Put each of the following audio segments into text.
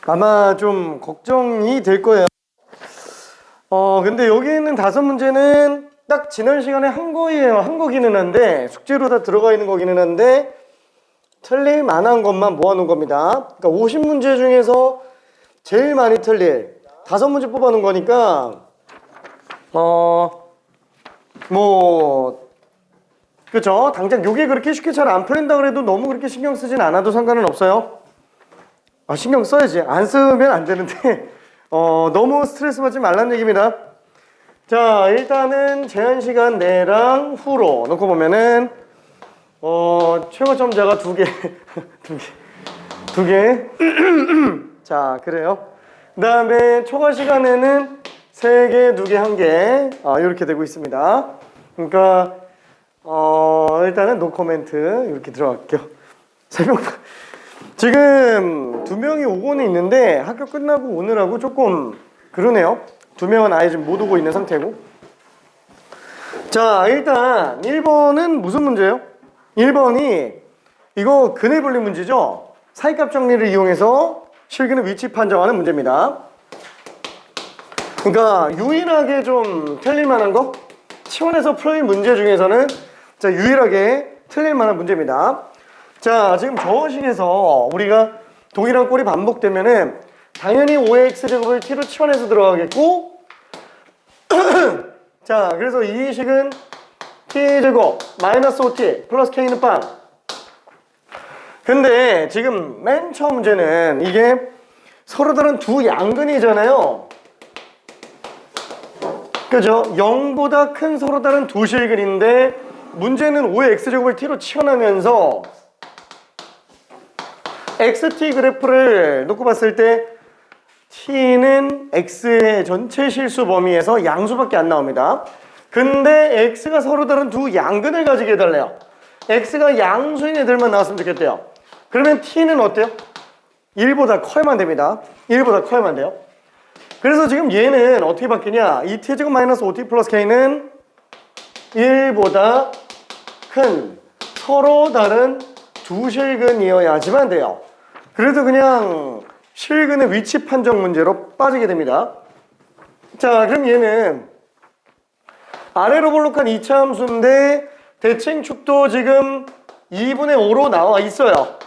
아마 좀 걱정이 될 거예요. 근데 여기 있는 5문제는 딱 지난 시간에 한 거예요. 한 거기는 한데 숙제로 다 들어가 있는 거기는 한데 틀릴 만한 것만 모아놓은 겁니다. 그러니까 50문제 중에서 제일 많이 틀릴 5문제 뽑아놓은 거니까 그쵸? 당장 요게 그렇게 쉽게 잘 안 풀린다 그래도 너무 그렇게 신경 쓰진 않아도 상관은 없어요. 신경 써야지. 안 쓰면 안 되는데 너무 스트레스 받지 말라는 얘기입니다. 자, 일단은 제한 시간 내랑 후로 놓고 보면은 최고점자가 2개 두 개. 자, 그래요. 그 다음에 초과 시간에는 3개, 2개, 1개 이렇게 되고 있습니다. 그러니까 일단은 노 코멘트 이렇게 들어갈게요. 지금 2명이 오고는 있는데 학교 끝나고 오느라고 조금 그러네요. 2명은 아예 지금 못 오고 있는 상태고. 자, 일단 1번은 무슨 문제예요? 1번이 이거 근해 분리 문제죠. 사이값 정리를 이용해서 실근의 위치 판정하는 문제입니다. 그러니까 유일하게 좀 틀릴 만한 거, 치원에서 풀린 문제 중에서는 자, 유일하게 틀릴 만한 문제입니다. 자, 지금 저식에서 우리가 동일한 꼴이 반복되면은 당연히 5의 x제곱을 t로 치환해서 들어가겠고 자, 그래서 이 식은 t제곱 마이너스 5t 플러스 k는 빵. 근데 지금 맨 처음 문제는 이게 서로 다른 두 양근이잖아요. 그죠? 0보다 큰 서로 다른 두 실근인데 문제는 5의 x제곱을 t로 치환하면서 xt 그래프를 놓고 봤을 때 t는 x의 전체 실수 범위에서 양수밖에 안 나옵니다. 근데 x가 서로 다른 두 양근을 가지게 해달래요. x가 양수인 애들만 나왔으면 좋겠대요. 그러면 t는 어때요? 1보다 커야만 됩니다. 1보다 커야만 돼요. 그래서 지금 얘는 어떻게 바뀌냐? 이 t제곱 마이너스 5t 플러스 k는 1보다 큰 서로 다른 두 실근이어야지만 돼요. 그래서 그냥 실근의 위치 판정 문제로 빠지게 됩니다. 자, 그럼 얘는 아래로 볼록한 2차 함수인데 대칭축도 지금 2분의 5로 나와 있어요.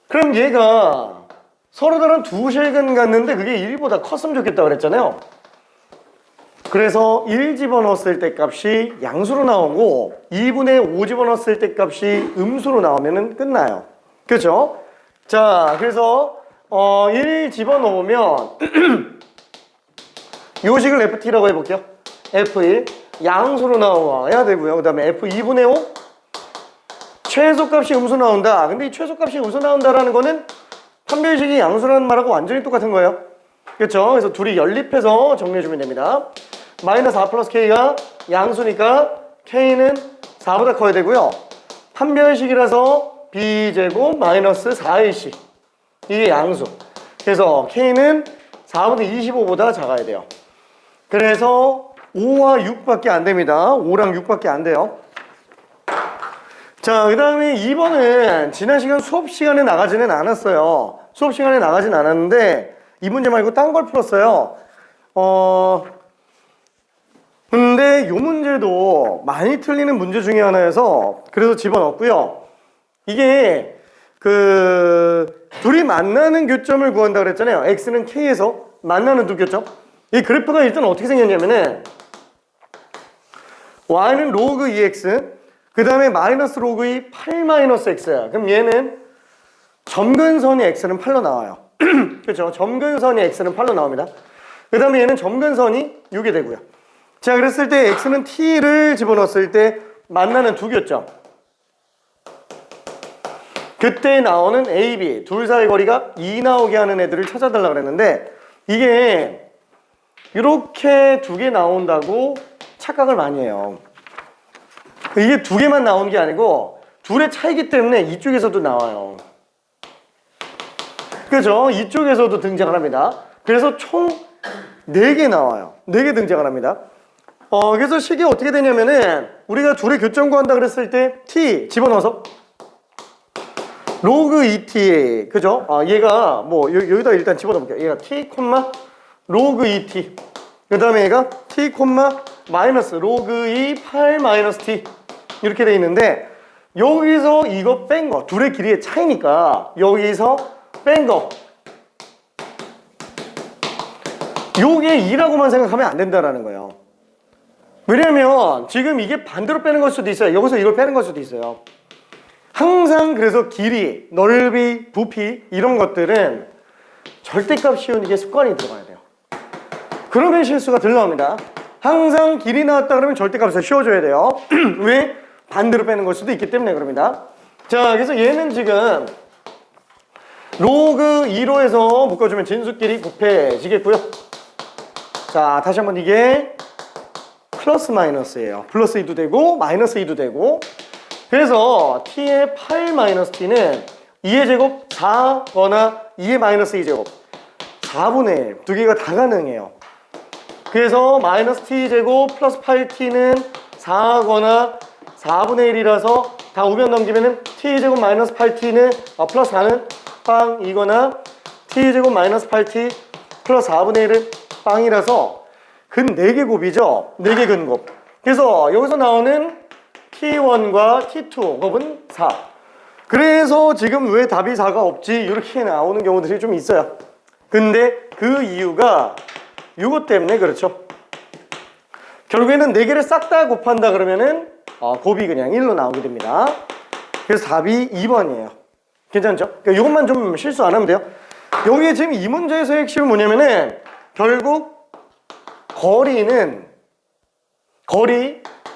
그럼 얘가 서로 다른 두 실근 같는데 그게 1보다 컸으면 좋겠다 그랬잖아요. 그래서 1 집어넣었을 때 값이 양수로 나오고 2분의 5 집어넣었을 때 값이 음수로 나오면 끝나요. 그렇죠? 자, 그래서 1 집어넣으면 요 식을 ft라고 해볼게요. f1 양수로 나와야 되고요. 그 다음에 f2분의 5 최소값이 음수 나온다. 근데 이 최소값이 음수 나온다라는 거는 판별식이 양수라는 말하고 완전히 똑같은 거예요. 그렇죠? 그래서 둘이 연립해서 정리해주면 됩니다. 마이너스 4 플러스 k가 양수니까 k는 4보다 커야 되고요. 판별식이라서 b제곱 마이너스 4ac 이게 양수. 그래서 k는 4분의 25보다 작아야 돼요. 그래서 5와 6밖에 안 됩니다. 5랑 6밖에 안 돼요. 자, 그 다음에 2번은 지난 시간 수업 시간에 나가지는 않았어요. 수업 시간에 나가진 않았는데 이 문제 말고 딴 걸 풀었어요. 근데 이 문제도 많이 틀리는 문제 중에 하나여서 그래서 집어넣었고요. 이게 둘이 만나는 교점을 구한다 그랬잖아요. x는 k에서 만나는 두 교점. 이 그래프가 일단 어떻게 생겼냐면은 y는 로그 2x 그 다음에 마이너스 로그 2 8 마이너스 x야. 그럼 얘는 점근선이 x는 8로 나와요. 그렇죠? 점근선이 x는 8로 나옵니다. 그 다음에 얘는 점근선이 6이 되고요. 자, 그랬을 때 x는 t를 집어넣었을 때 만나는 두 교점. 그때 나오는 a, b 둘 사이 거리가 2 나오게 하는 애들을 찾아달라고 그랬는데 이게 이렇게 두 개 나온다고 착각을 많이 해요. 이게 두 개만 나오는 게 아니고 둘의 차이기 때문에 이쪽에서도 나와요. 그죠? 이쪽에서도 등장을 합니다. 그래서 총 4개 나와요. 4개 등장을 합니다. 그래서 식이 어떻게 되냐면은 우리가 둘의 교점 구한다 그랬을 때 t 집어넣어서 로그 2t, 그죠? 얘가 뭐 여기다 일단 집어넣어볼게요. 얘가 t, 로그 2t. 그 다음에 얘가 t, 마이너스 로그 2 8 마이너스 t 이렇게 돼 있는데, 여기서 이거 뺀 거, 둘의 길이의 차이니까 여기서 뺀 거, 요게 2라고만 생각하면 안 된다라는 거예요. 왜냐면 지금 이게 반대로 빼는 걸 수도 있어요. 여기서 이걸 빼는 걸 수도 있어요. 항상 그래서 길이, 넓이, 부피 이런 것들은 절대값 씌우는 게 습관이 들어가야 돼요. 그러면 실수가 덜 나옵니다. 항상 길이 나왔다 그러면 절대값을 씌워줘야 돼요. 왜? 반대로 빼는 걸 수도 있기 때문에 그럽니다. 자, 그래서 얘는 지금 로그 2로 해서 묶어주면 진수끼리 곱해지겠고요. 자, 다시 한번 이게 플러스 마이너스예요. 플러스 2도 되고 마이너스 2도 되고, 그래서 t의 8 마이너스 t는 2의 제곱 4거나 2의 마이너스 2제곱 4분의 1, 두 개가 다 가능해요. 그래서 마이너스 t 제곱 플러스 8t는 4거나 4분의 1이라서 다 우변 넘기면은 t 제곱 마이너스 8t는 플러스 4는 빵 이거나 t 제곱 마이너스 8t 플러스 4분의 1은 빵이라서 근 4개 곱이죠. 4개 근곱. 그래서 여기서 나오는 t1과 t2 곱은 4. 그래서 지금 왜 답이 4가 없지? 이렇게 나오는 경우들이 좀 있어요. 근데 그 이유가 이것 때문에 그렇죠. 결국에는 4개를 싹 다 곱한다 그러면은 곱이 그냥 1로 나오게 됩니다. 그래서 답이 2번이에요. 괜찮죠? 그러니까 이것만 좀 실수 안 하면 돼요. 여기 지금 이 문제에서의 핵심은 뭐냐면은 결국 거리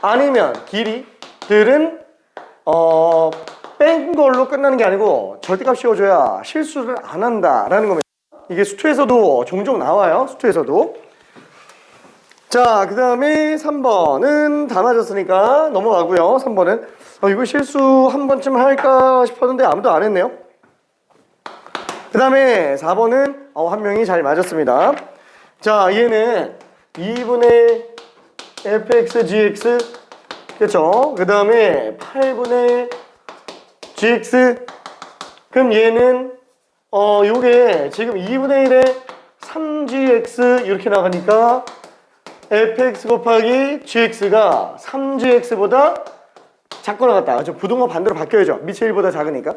아니면 길이들은 뺀 걸로 끝나는 게 아니고 절대값 씌워줘야 실수를 안 한다라는 겁니다. 이게 수투에서도 종종 나와요. 수투에서도. 자, 그 다음에 3번은 다 맞았으니까 넘어가고요. 3번은 이거 실수 한 번쯤 할까 싶었는데 아무도 안 했네요. 그 다음에 4번은 한 명이 잘 맞았습니다. 자, 얘는 2분의 fx gx, 그렇죠? 그 다음에 8분의 gx. 그럼 얘는 요게 지금 2분의 1에 3gx 이렇게 나가니까 fx 곱하기 gx가 3gx보다 작거나 같다. 부등호 반대로 바뀌어야죠. 밑에 1보다 작으니까.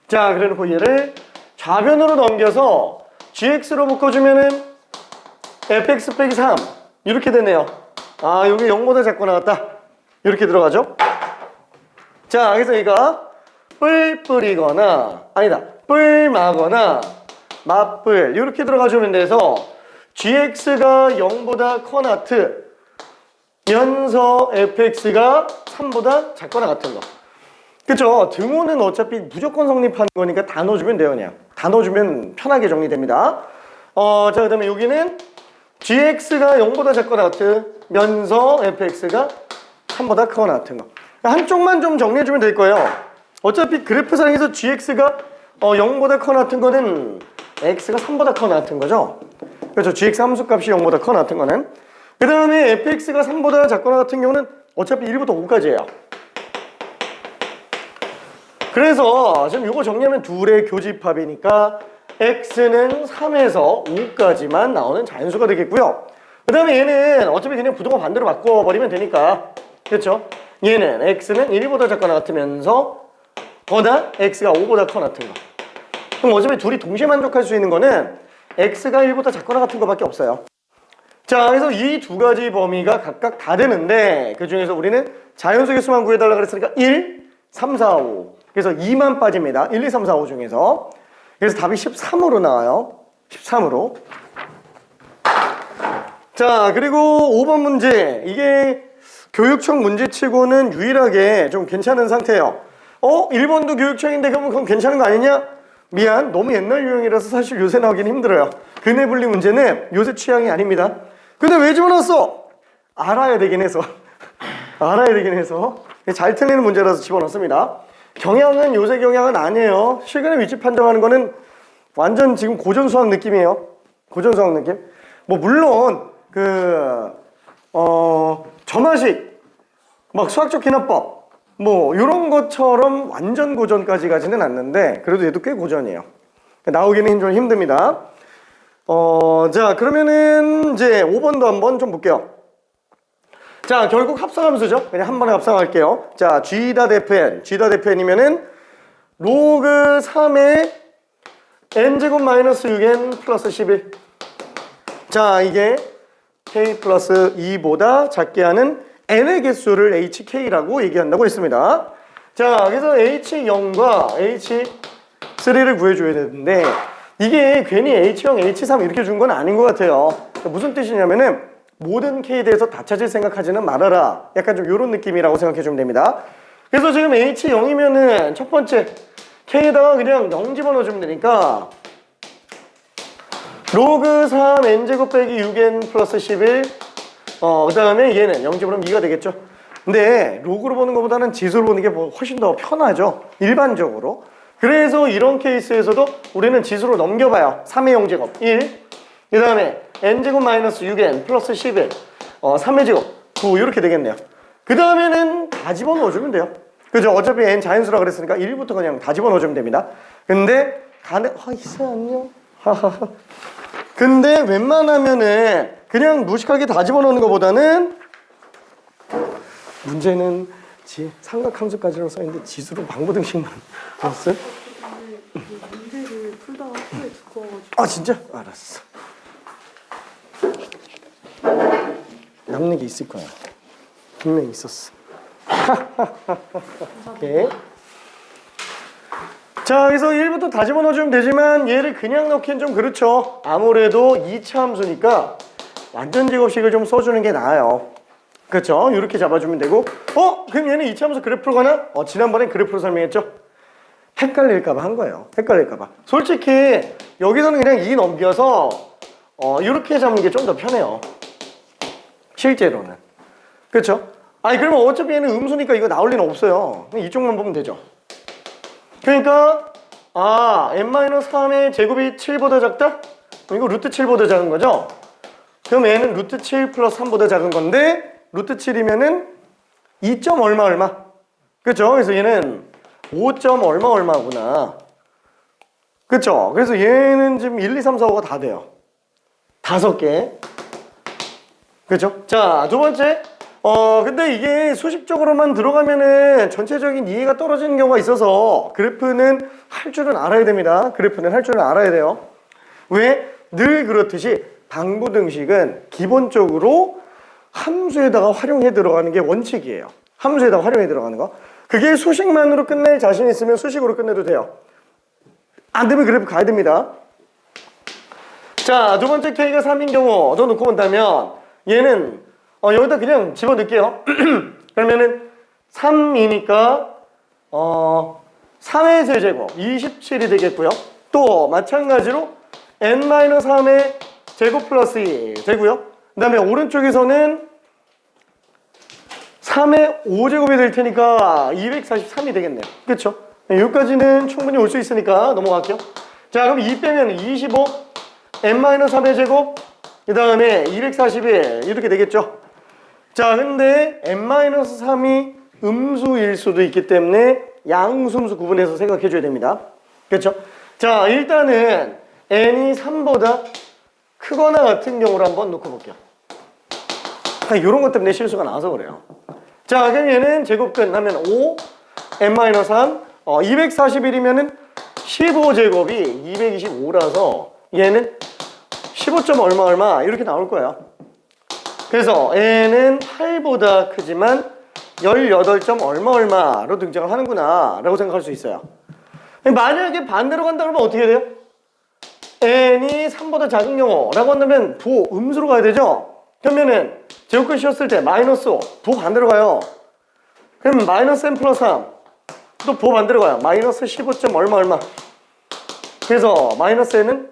자, 그래놓고 얘를 좌변으로 넘겨서 gx로 묶어주면은 fx 빼기 3 이렇게 되네요. 여기 0보다 작거나 같다. 이렇게 들어가죠. 자, 그래서 얘가 뿔 뿌리거나 뿔 마거나 맞뿔 이렇게 들어가주면 돼서 gx가 0보다 커나트 면서 fx가 3보다 작거나 같은 거. 그쵸? 등호는 어차피 무조건 성립하는 거니까 다 넣어주면 돼요. 그냥 다 넣어주면 편하게 정리됩니다. 자, 그 다음에 여기는 gx가 0보다 작거나 같은 면서 fx가 3보다 크거나 같은 거. 한쪽만 좀 정리해주면 될 거예요. 어차피 그래프상에서 gx가 0보다 커나 같은 거는 x가 3보다 커나 같은 거죠. 그렇죠. gx 함수값이 0보다 커나 같은 거는. 그 다음에 fx가 3보다 작거나 같은 경우는 어차피 1부터 5까지예요. 그래서 지금 이거 정리하면 둘의 교집합이니까 x는 3에서 5까지만 나오는 자연수가 되겠고요. 그 다음에 얘는 어차피 그냥 부등호 반대로 바꿔버리면 되니까, 그렇죠? 얘는 x는 1보다 작거나 같으면서 거나 x가 5보다 커나 같은 거. 그럼 어차피 둘이 동시에 만족할 수 있는 거는 x가 1보다 작거나 같은 거밖에 없어요. 자, 그래서 이 두 가지 범위가 각각 다 되는데 그 중에서 우리는 자연수 개수만 구해달라 그랬으니까 1, 3, 4, 5. 그래서 2만 빠집니다. 1, 2, 3, 4, 5 중에서. 그래서 답이 13으로 나와요. 13으로. 자, 그리고 5번 문제. 이게 교육청 문제치고는 유일하게 좀 괜찮은 상태예요. 1번도 교육청인데 그건 괜찮은 거 아니냐? 미안, 너무 옛날 유형이라서 사실 요새 나오긴 힘들어요. 근해 분리 문제는 요새 취향이 아닙니다. 근데 왜 집어넣었어? 알아야 되긴 해서. 알아야 되긴 해서. 잘 틀리는 문제라서 집어넣습니다. 경향은 요새 경향은 아니에요. 실근의 위치 판정하는 거는 완전 지금 고전 수학 느낌이에요. 고전 수학 느낌. 뭐 물론 점화식, 막 수학적 기납법, 뭐 이런 것처럼 완전 고전까지 가지는 않는데 그래도 얘도 꽤 고전이에요. 나오기는 좀 힘듭니다. 자 그러면은 이제 5번도 한번 좀 볼게요. 자 결국 합성함수죠. 그냥 한 번에 합성할게요. 자 G.fn 로그 3의 n제곱 마이너스 6n 플러스 11. 자 이게 k 플러스 2보다 작게 하는 n의 개수를 hk라고 얘기한다고 했습니다. 자 그래서 h0과 h3를 구해줘야 되는데 이게 괜히 h0, h3 이렇게 준 건 아닌 것 같아요. 무슨 뜻이냐면은 모든 k에 대해서 다 찾을 생각하지는 말아라. 약간 좀 이런 느낌이라고 생각해 주면 됩니다. 그래서 지금 h0이면은 첫 번째 k에다가 그냥 0 집어넣어주면 되니까 로그 3 n제곱 빼기 6n 플러스 11 그 다음에 얘는 0 집어넣으면 2가 되겠죠. 근데 로그로 보는 것보다는 지수로 보는 게 훨씬 더 편하죠. 일반적으로. 그래서 이런 케이스에서도 우리는 지수로 넘겨봐요. 3의 0제곱 1 그 다음에 n제곱 마이너스 6n 플러스 11 3의 제곱 9 이렇게 되겠네요. 그 다음에는 다 집어넣어주면 돼요. 그죠? 어차피 n 자연수라 그랬으니까 1부터 그냥 다 집어넣어주면 됩니다. 근데 이사 안녕 하하하. 근데 웬만하면은 그냥 무식하게 다 집어넣는 것보다는 문제는 삼각함수까지로 써있는데 지수로 방부등식만 넣었어요? 문제를 풀다가 학교에 두꺼워가지고. 아 진짜? 알았어. 남는 게 있을 거야. 분명히 있었어. 오케이. 자, 그래서 1부터 다 집어넣어주면 되지만 얘를 그냥 넣기엔 좀 그렇죠. 아무래도 2차 함수니까 완전 제곱식을 좀 써주는 게 나아요. 그렇죠? 이렇게 잡아주면 되고 그럼 얘는 2차 함수 그래프로 가나? 지난번에 그래프로 설명했죠? 헷갈릴까봐 한 거예요. 헷갈릴까봐. 솔직히 여기서는 그냥 2 넘겨서 이렇게 잡는 게 좀 더 편해요. 실제로는. 그렇죠? 아니 그러면 어차피 얘는 음수니까 이거 나올 리는 없어요. 이쪽만 보면 되죠. 그러니까 n-3의 제곱이 7보다 작다? 이거 루트 7보다 작은 거죠? 그럼 얘는 루트 7 플러스 3보다 작은 건데 루트 7이면은 2. 얼마 그렇죠? 그래서 얘는 5. 얼마구나. 그렇죠? 그래서 얘는 지금 1, 2, 3, 4, 5가 다 돼요. 5개. 그렇죠? 자, 두 번째. 근데 이게 수식적으로만 들어가면은 전체적인 이해가 떨어지는 경우가 있어서 그래프는 할 줄은 알아야 됩니다. 그래프는 할 줄은 알아야 돼요. 왜? 늘 그렇듯이 방부등식은 기본적으로 함수에다가 활용해 들어가는 게 원칙이에요. 함수에다가 활용해 들어가는 거. 그게 수식만으로 끝낼 자신 있으면 수식으로 끝내도 돼요. 안 되면 그래프 가야 됩니다. 자, 두 번째 k가 3인 경우 더 놓고 본다면 얘는 여기다 그냥 집어넣을게요. 그러면은 3이니까 3의 세제곱 27이 되겠고요. 또 마찬가지로 n-3의 제곱 플러스 2 되고요. 그 다음에 오른쪽에서는 3의 5제곱이 될 테니까 243이 되겠네요. 그렇죠? 여기까지는 충분히 올 수 있으니까 넘어갈게요. 자, 그럼 2 빼면 25 n-3의 제곱 그 다음에 241 이렇게 되겠죠. 자, 근데 n-3이 음수일 수도 있기 때문에 양수음수 구분해서 생각해 줘야 됩니다. 그렇죠? 자, 일단은 n이 3보다 크거나 같은 경우를 한번 놓고 볼게요. 이런 것 때문에 실수가 나와서 그래요. 자, 그럼 얘는 제곱 끝나면 5 n-3 241이면은 15제곱이 225라서 얘는 15. 얼마 이렇게 나올 거예요. 그래서 n은 8보다 크지만 18. 얼마로 등장을 하는구나 라고 생각할 수 있어요. 만약에 반대로 간다 그러면 어떻게 돼요? n이 3보다 작은 경우라고 한다면 도 음수로 가야 되죠? 그러면은 제곱근 씌웠을 때 마이너스 5 도 반대로 가요. 그럼 마이너스 n 플러스 3 또 도 반대로 가요. 마이너스 15. 얼마 그래서 마이너스 n은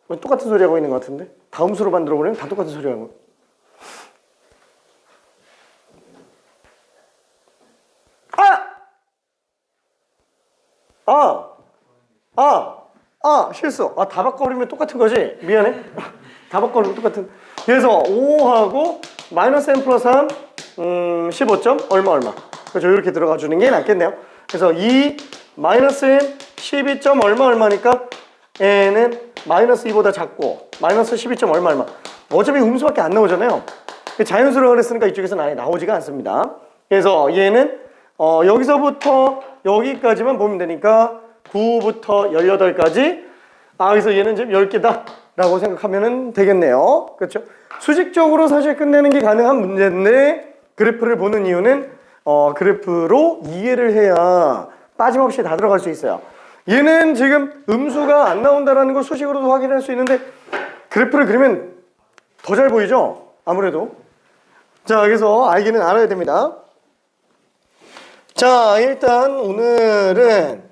왜 똑같은 소리 하고 있는 것 같은데? 다 음수로 만들어 버리면 다 똑같은 소리 하고. 실수. 다 바꿔버리면 똑같은 거지? 미안해. 다 바꿔버리면 똑같은. 그래서 5하고 마이너스 n 플러스 3 15. 얼마 그렇죠? 이렇게 들어가 주는 게 낫겠네요. 그래서 이 마이너스 n 12점 얼마 얼마니까 n은 마이너스 2보다 작고 마이너스 12점 얼마 얼마. 어차피 음수밖에 안 나오잖아요. 자연수로 그랬으니까 이쪽에서는 아예 나오지가 않습니다. 그래서 얘는 여기서부터 여기까지만 보면 되니까 9부터 18까지. 그래서 얘는 지금 10개다 라고 생각하면 되겠네요. 그렇죠? 수직적으로 사실 끝내는 게 가능한 문제인데 그래프를 보는 이유는 그래프로 이해를 해야 빠짐없이 다 들어갈 수 있어요. 얘는 지금 음수가 안 나온다는 걸 수식으로도 확인할 수 있는데 그래프를 그리면 더 잘 보이죠? 아무래도. 자, 그래서 알기는 알아야 됩니다. 자, 일단 오늘은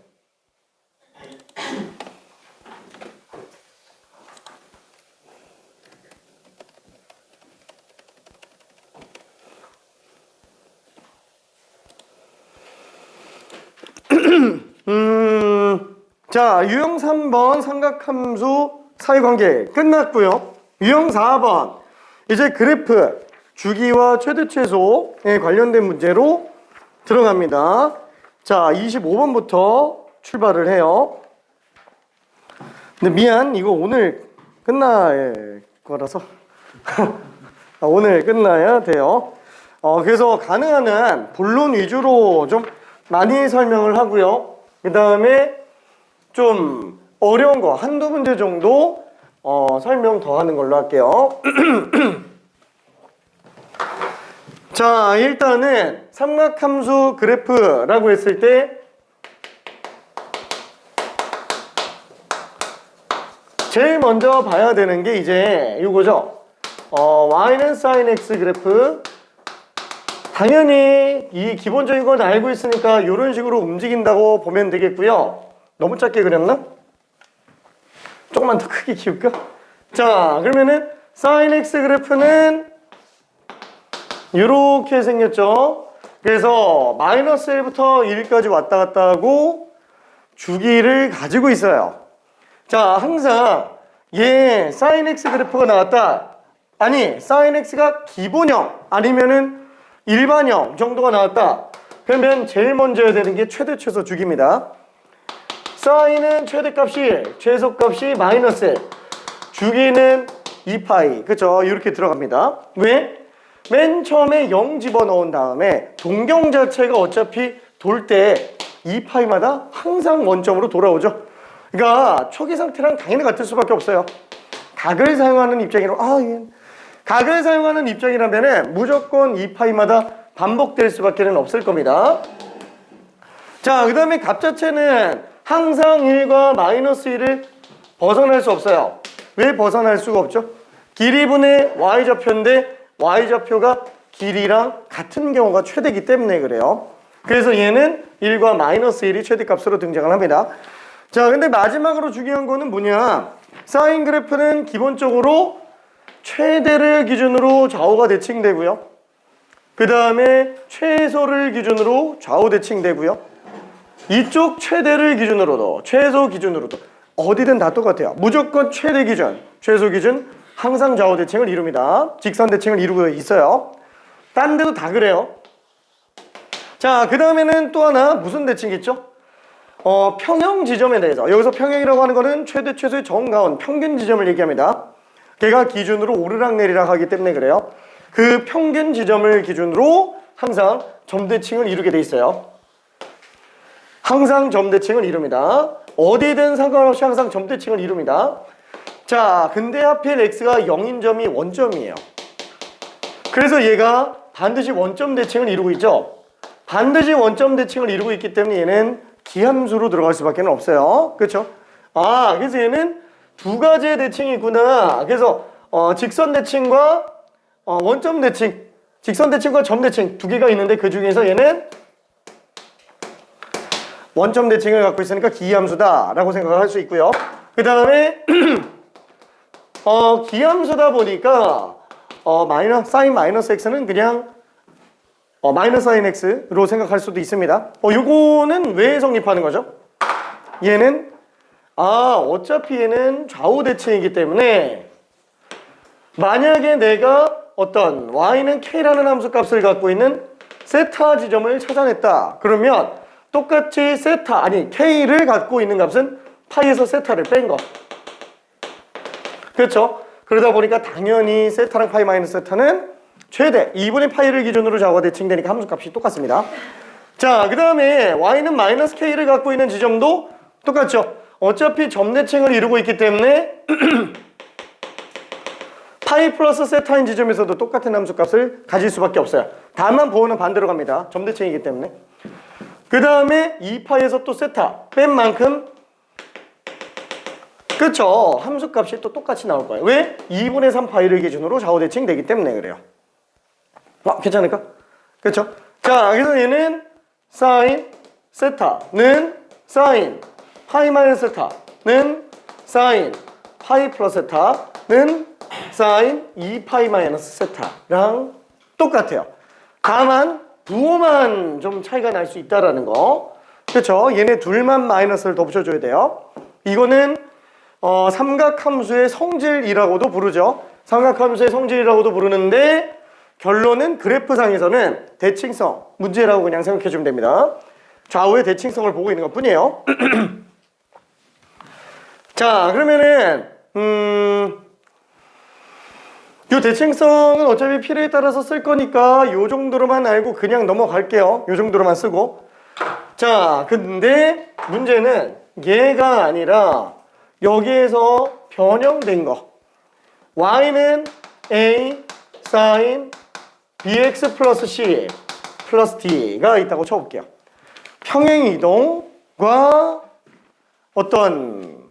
자, 유형 3번 삼각함수 사이관계 끝났고요. 유형 4번 이제 그래프 주기와 최대 최소에 관련된 문제로 들어갑니다. 자, 25번부터 출발을 해요. 근데 미안, 이거 오늘 끝날 거라서 오늘 끝나야 돼요. 그래서 가능한 한 본론 위주로 좀 많이 설명을 하고요. 그 다음에 좀 어려운 거 한두 문제 정도 설명 더 하는 걸로 할게요. 자, 일단은 삼각함수 그래프라고 했을 때 제일 먼저 봐야 되는 게 이제 이거죠. y는 sin x 그래프. 당연히 이 기본적인 건 알고 있으니까 이런 식으로 움직인다고 보면 되겠고요. 너무 작게 그렸나? 조금만 더 크게 키울까? 자, 그러면은 sin x 그래프는 이렇게 생겼죠. 그래서 마이너스 1부터 1까지 왔다 갔다 하고 주기를 가지고 있어요. 자, 항상 얘 sin x 그래프가 나왔다. 아니, sin x가 기본형 아니면은 일반형 정도가 나왔다. 그러면 제일 먼저 해야 되는 게 최대 최소 주기입니다. sin은 최대값이 최소값이 마이너스 1, 주기는 2파이. 그쵸? 이렇게 들어갑니다. 왜? 맨 처음에 0 집어넣은 다음에 동경 자체가 어차피 돌 때 2파이마다 항상 원점으로 돌아오죠. 그러니까 초기 상태랑 당연히 같을 수밖에 없어요. 각을 사용하는 입장이라고 각을 사용하는 입장이라면 무조건 2파이마다 반복될 수밖에 없을 겁니다. 자, 그 다음에 값 자체는 항상 1과 마이너스 1을 벗어날 수 없어요. 왜 벗어날 수가 없죠? 길이분의 y좌표인데 y좌표가 길이랑 같은 경우가 최대이기 때문에 그래요. 그래서 얘는 1과 마이너스 1이 최대값으로 등장을 합니다. 자, 근데 마지막으로 중요한 거는 뭐냐? 사인 그래프는 기본적으로 최대를 기준으로 좌우가 대칭되고요. 그 다음에 최소를 기준으로 좌우 대칭되고요. 이쪽 최대를 기준으로도 최소 기준으로도 어디든 다 똑같아요. 무조건 최대 기준, 최소 기준 항상 좌우 대칭을 이룹니다. 직선 대칭을 이루고 있어요. 딴 데도 다 그래요. 자, 그 다음에는 또 하나 무슨 대칭이 있죠? 평형 지점에 대해서. 여기서 평형이라고 하는 거는 최대 최소의 정가운 평균 지점을 얘기합니다. 걔가 기준으로 오르락내리락 하기 때문에 그래요. 그 평균 지점을 기준으로 항상 점대칭을 이루게 돼 있어요. 항상 점대칭을 이룹니다. 어디든 상관없이 항상 점대칭을 이룹니다. 자, 근데 하필 x가 0인 점이 원점이에요. 그래서 얘가 반드시 원점 대칭을 이루고 있죠. 반드시 원점 대칭을 이루고 있기 때문에 얘는 기함수로 들어갈 수밖에 없어요. 그렇죠? 그래서 얘는 두 가지의 대칭이 있구나. 그래서 직선 대칭과 원점 대칭, 직선 대칭과 점 대칭 두 개가 있는데 그 중에서 얘는 원점 대칭을 갖고 있으니까 기함수다 라고 생각을 할 수 있고요. 그 다음에 기함수다 보니까 사인 마이너스 x는 그냥 마이너스 사인 x로 생각할 수도 있습니다. 요거는 왜 성립하는 거죠? 얘는 어차피 얘는 좌우 대칭이기 때문에 만약에 내가 어떤 y는 k라는 함수 값을 갖고 있는 세타 지점을 찾아냈다. 그러면 똑같이 세타, 아니 K를 갖고 있는 값은 파이에서 세타를 뺀 거. 그렇죠? 그러다 보니까 당연히 세타랑 파이 마이너스 세타는 최대 2분의 파이를 기준으로 좌우가 대칭되니까 함수값이 똑같습니다. 자, 그 다음에 y는 마이너스 k를 갖고 있는 지점도 똑같죠. 어차피 점대칭을 이루고 있기 때문에 파이 플러스 세타인 지점에서도 똑같은 함수값을 가질 수밖에 없어요. 다만 보호는 반대로 갑니다. 점대칭이기 때문에. 그 다음에 2파이에서 또 세타 뺀 만큼 그쵸, 함수값이 또 똑같이 나올 거예요. 왜? 2분의 3파이를 기준으로 좌우대칭 되기 때문에 그래요. 괜찮을까? 그쵸? 자, 그래서 얘는 사인 세타는 사인 파이 마이너스 세타는 사인 파이 플러스 세타는 사인 2파이 마이너스 세타랑 똑같아요. 다만 부호만 좀 차이가 날 수 있다라는 거. 그쵸? 얘네 둘만 마이너스를 더 붙여줘야 돼요. 이거는 삼각함수의 성질이라고도 부르죠. 삼각함수의 성질이라고도 부르는데 결론은 그래프상에서는 대칭성 문제라고 그냥 생각해 주면 됩니다. 좌우의 대칭성을 보고 있는 것 뿐이에요. 자, 그러면은 이 대칭성은 어차피 필요에 따라서 쓸 거니까 이 정도로만 알고 그냥 넘어갈게요. 이 정도로만 쓰고. 자, 근데 문제는 얘가 아니라 여기에서 변형된 거. y는 a sin bx 플러스 c 플러스 d가 있다고 쳐볼게요. 평행이동과 어떤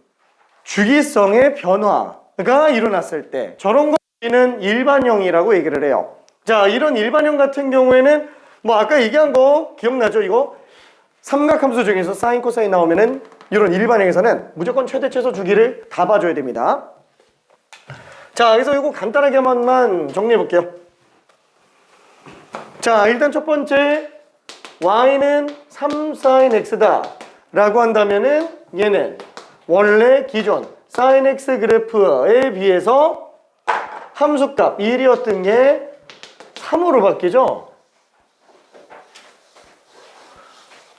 주기성의 변화가 일어났을 때 저런 거 우리는 일반형이라고 얘기를 해요. 자, 이런 일반형 같은 경우에는 뭐 아까 얘기한 거 기억나죠? 이거 삼각함수 중에서 사인 코사인 나오면은 이런 일반형에서는 무조건 최대 최소 주기를 다 봐줘야 됩니다. 자, 그래서 이거 간단하게 한번만 정리해 볼게요. 자, 일단 첫 번째 y는 3sin x다 라고 한다면은 얘는 원래 기존 sin x 그래프에 비해서 함수값 1이었던 게 3으로 바뀌죠.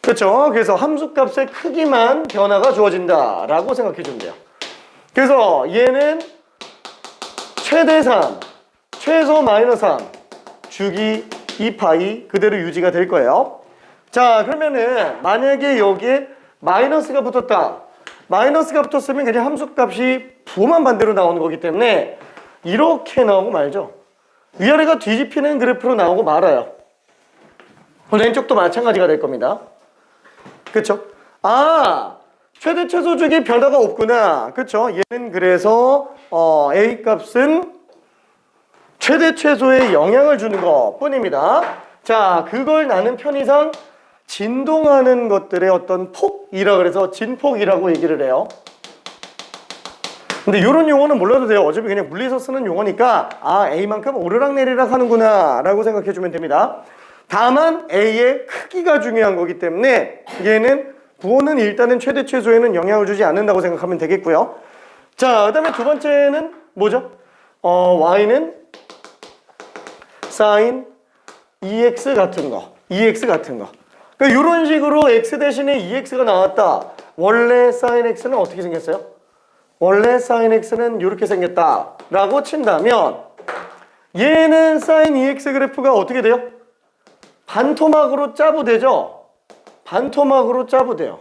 그렇죠? 그래서 함수값의 크기만 변화가 주어진다 라고 생각해 주면 돼요. 그래서 얘는 최대 3, 최소 마이너스 3, 주기 2파이 그대로 유지가 될 거예요. 자, 그러면은 만약에 여기에 마이너스가 붙었다. 마이너스가 붙었으면 그냥 함수값이 부호만 반대로 나오는 거기 때문에 이렇게 나오고 말죠. 위아래가 뒤집히는 그래프로 나오고 말아요. 왼쪽도 마찬가지가 될 겁니다. 그쵸? 아, 최대 최소 주기 변화가 없구나. 그쵸? 얘는 그래서 A 값은 최대 최소에 영향을 주는 것 뿐입니다. 자, 그걸 나는 편의상 진동하는 것들의 어떤 폭이라 그래서 진폭이라고 얘기를 해요. 근데 이런 용어는 몰라도 돼요. 어차피 그냥 물리에서 쓰는 용어니까 아, A만큼 오르락내리락 하는구나 라고 생각해 주면 됩니다. 다만 A의 크기가 중요한 거기 때문에 얘는 부호는 일단은 최대 최소에는 영향을 주지 않는다고 생각하면 되겠고요. 자, 그 다음에 두 번째는 뭐죠? Y는 sin EX 같은 거, EX 같은 거. 그러니까 이런 식으로 X 대신에 EX가 나왔다. 원래 sin X는 어떻게 생겼어요? 원래 sin X는 이렇게 생겼다 라고 친다면 얘는 sin EX 그래프가 어떻게 돼요? 반토막으로 짜부되죠? 반토막으로 짜부돼요.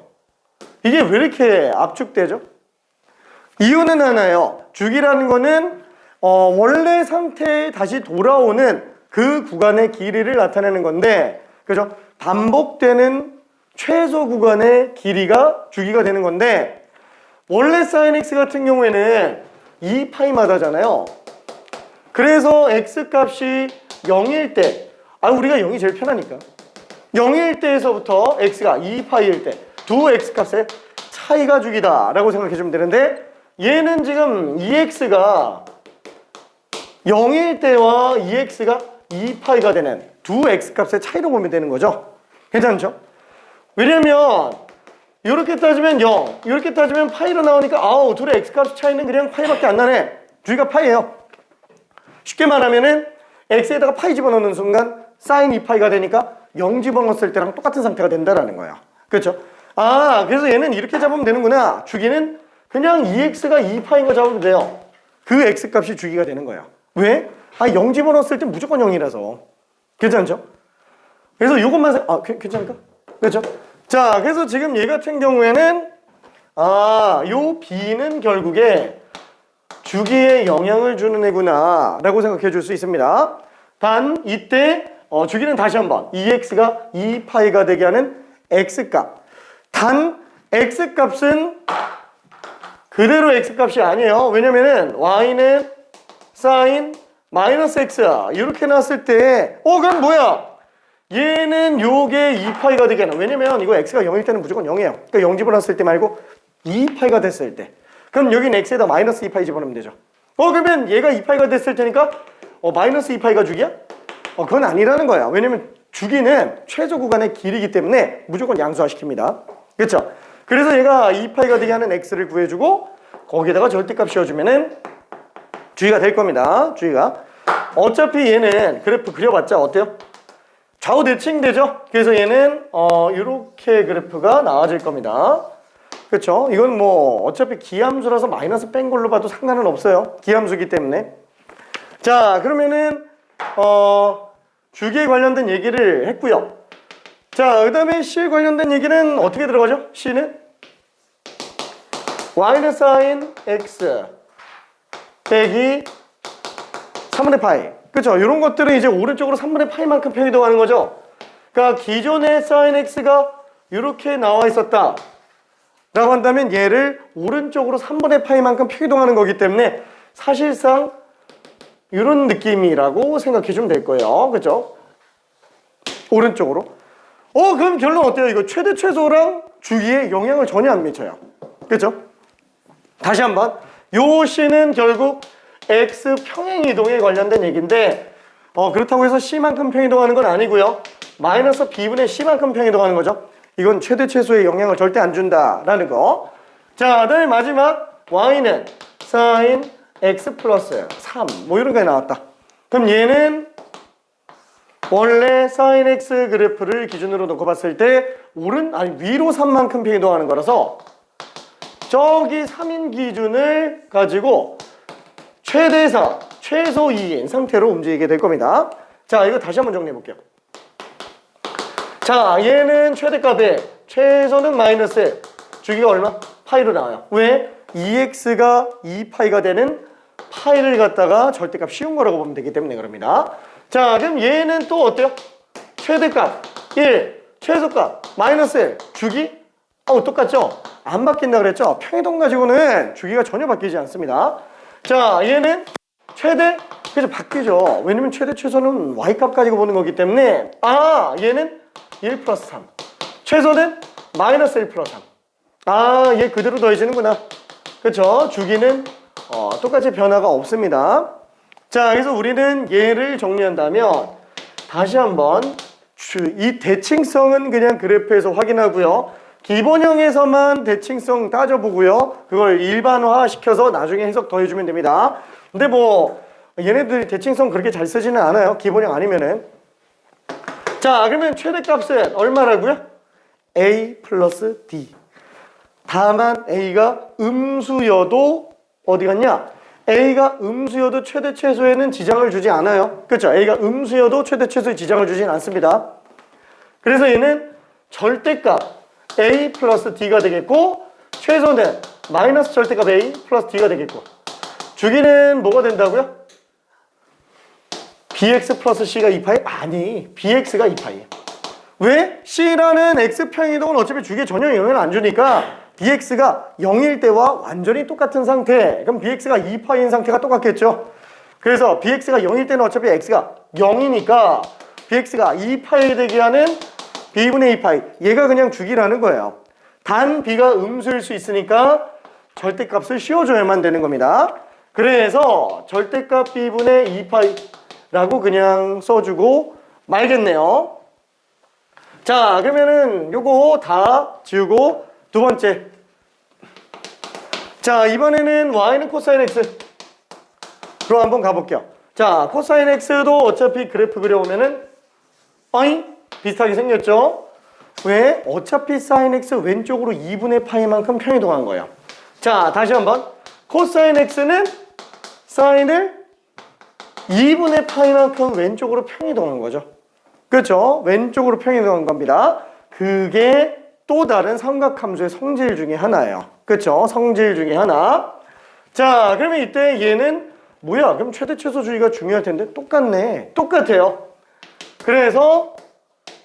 이게 왜 이렇게 압축되죠? 이유는 하나예요. 주기라는 거는 원래 상태에 다시 돌아오는 그 구간의 길이를 나타내는 건데, 그죠? 반복되는 최소 구간의 길이가 주기가 되는 건데, 원래 sin x 같은 경우에는 2파이마다잖아요. 그래서 x 값이 0일 때, 우리가 0이 제일 편하니까 0일 때에서부터 x가 2파이일 때 두 x 값의 차이가 주기다 라고 생각해 주면 되는데, 얘는 지금 2x가 0일 때와 2x가 2파이가 되는 두 x 값의 차이로 보면 되는 거죠. 괜찮죠? 왜냐면 이렇게 따지면 0, 이렇게 따지면 파이로 나오니까 둘의 x 값 차이는 그냥 파이밖에 안 나네. 주기가 파이예요. 쉽게 말하면은 x에다가 파이 집어넣는 순간 sin 2파이가 되니까 0 집어넣었을 때랑 똑같은 상태가 된다라는 거예요. 그렇죠? 아, 그래서 얘는 이렇게 잡으면 되는구나. 주기는 그냥 2x가 2파인 거 잡으면 돼요. 그 x 값이 주기가 되는 거예요. 왜? 아, 0 집어넣었을 때 무조건 0이라서. 괜찮죠? 그래서 이것만 괜찮을까? 그렇죠? 자, 그래서 지금 얘 같은 경우에는 요 b는 결국에 주기에 영향을 주는 애구나 라고 생각해 줄 수 있습니다. 단 이때 주기는 다시 한번 2x가 2파이가 되게 하는 x값. 단 x값은 그대로 x값이 아니에요. 왜냐면은 y는 sin 마이너스 x 이렇게 나왔을 때 그럼 뭐야? 얘는 요게 2파이가 되게 하는. 왜냐면 이거 x가 0일 때는 무조건 0이에요. 그러니까 0 집어넣었을 때 말고 2파이가 됐을 때. 그럼 여기는 x에다 마이너스 2파이 집어넣으면 되죠. 그러면 얘가 2파이가 됐을 테니까 마이너스 2파이가 주기야? 그건 아니라는 거야. 왜냐면 주기는 최소 구간의 길이기 때문에 무조건 양수화시킵니다. 그렇죠? 그래서 얘가 2파이가 되게 하는 x를 구해주고 거기에다가 절대값 씌워주면은 주기가 될 겁니다. 주기가. 어차피 얘는 그래프 그려봤자 어때요? 좌우 대칭되죠? 그래서 얘는 이렇게 그래프가 나와질 겁니다. 그렇죠? 이건 뭐 어차피 기함수라서 마이너스 뺀 걸로 봐도 상관은 없어요. 기함수기 때문에. 자, 그러면은 주기에 관련된 얘기를 했고요. 자, 그 다음에 C에 관련된 얘기는 어떻게 들어가죠? C는 y는 sin x 빼기 3분의 파이. 그렇죠? 이런 것들은 이제 오른쪽으로 3분의 파이만큼 표이동하는 거죠. 그러니까 기존의 sin x가 이렇게 나와 있었다 라고 한다면 얘를 오른쪽으로 3분의 파이만큼 표이동하는 거기 때문에 사실상 이런 느낌이라고 생각해 주면 될 거예요. 그렇죠? 오른쪽으로. 그럼 결론 어때요? 이거 최대 최소랑 주기에 영향을 전혀 안 미쳐요. 그렇죠? 다시 한번. 요 C는 결국 X 평행 이동에 관련된 얘기인데 그렇다고 해서 C만큼 평이동하는 건 아니고요. 마이너스 B분의 C만큼 평이동하는 거죠. 이건 최대 최소의 영향을 절대 안 준다라는 거. 자, 그다음에 마지막 Y는 sin X 플러스 3 뭐 이런 게 나왔다. 그럼 얘는 원래 sin X 그래프를 기준으로 놓고 봤을 때 위로 3만큼 평이동하는 거라서 저기 3인 기준을 가지고 최대 4, 최소 2인 상태로 움직이게 될 겁니다. 자, 이거 다시 한번 정리해 볼게요. 자, 얘는 최대값에 최소는 마이너스 1, 주기가 얼마? 파이로 나와요. 왜? 2x가 2파이가 되는 파이를 갖다가 절대값 씌운 거라고 보면 되기 때문에 그럽니다. 자, 그럼 얘는 또 어때요? 최대값 1, 최소값 마이너스 1, 주기? 똑같죠? 안 바뀐다 그랬죠? 평이동 가지고는 주기가 전혀 바뀌지 않습니다. 자, 얘는 최대? 그래서 바뀌죠. 왜냐면 최대 최소는 y값 가지고 보는 거기 때문에 얘는 1 플러스 3 최소는 마이너스 1 플러스 3 얘 그대로 더해지는구나. 그쵸? 주기는 똑같이 변화가 없습니다. 자, 그래서 우리는 얘를 정리한다면 다시 한번 이 대칭성은 그냥 그래프에서 확인하고요. 기본형에서만 대칭성 따져보고요. 그걸 일반화 시켜서 나중에 해석 더 해주면 됩니다. 근데 뭐 얘네들이 대칭성 그렇게 잘 쓰지는 않아요. 기본형 아니면은. 자, 그러면 최대값은 얼마라고요? A 플러스 D. 다만 A가 음수여도 어디 갔냐? A가 음수여도 최대 최소에는 지장을 주지 않아요. 그렇죠? A가 음수여도 최대 최소에 지장을 주진 않습니다. 그래서 얘는 절대값 A 플러스 D가 되겠고 최소는 마이너스 절대값 A 플러스 D가 되겠고 주기는 뭐가 된다고요? BX 플러스 C가 2파이? 아니, BX가 2파이에요. 왜? C라는 X평 이동은 어차피 주기에 전혀 영향을 안 주니까 BX가 0일 때와 완전히 똑같은 상태. 그럼 BX가 2파이인 상태가 똑같겠죠? 그래서 BX가 0일 때는 어차피 X가 0이니까 BX가 2파이 되게 하는 B분의 2파이. 얘가 그냥 주기라는 거예요. 단 B가 음수일 수 있으니까 절대값을 씌워줘야만 되는 겁니다. 그래서 절대값 B분의 2파이라고 그냥 써주고 말겠네요. 자, 그러면은 요거 다 지우고 두 번째. 자, 이번에는 y는 코사인 x로 한번 가볼게요. 자, 코사인 x도 어차피 그래프 그려오면은 비슷하게 생겼죠? 왜? 어차피 sin x 왼쪽으로 2분의 파이만큼 평이동한 거예요. 자, 다시 한번. 코사인 x는 사인을 2분의 파이만큼 왼쪽으로 평이동한 거죠. 그렇죠? 왼쪽으로 평이동한 겁니다. 그게 또 다른 삼각함수의 성질 중에 하나예요. 그렇죠? 성질 중에 하나. 자, 그러면 이때 얘는 뭐야? 그럼 최대 최소 주기가 중요할 텐데 똑같네. 똑같아요. 그래서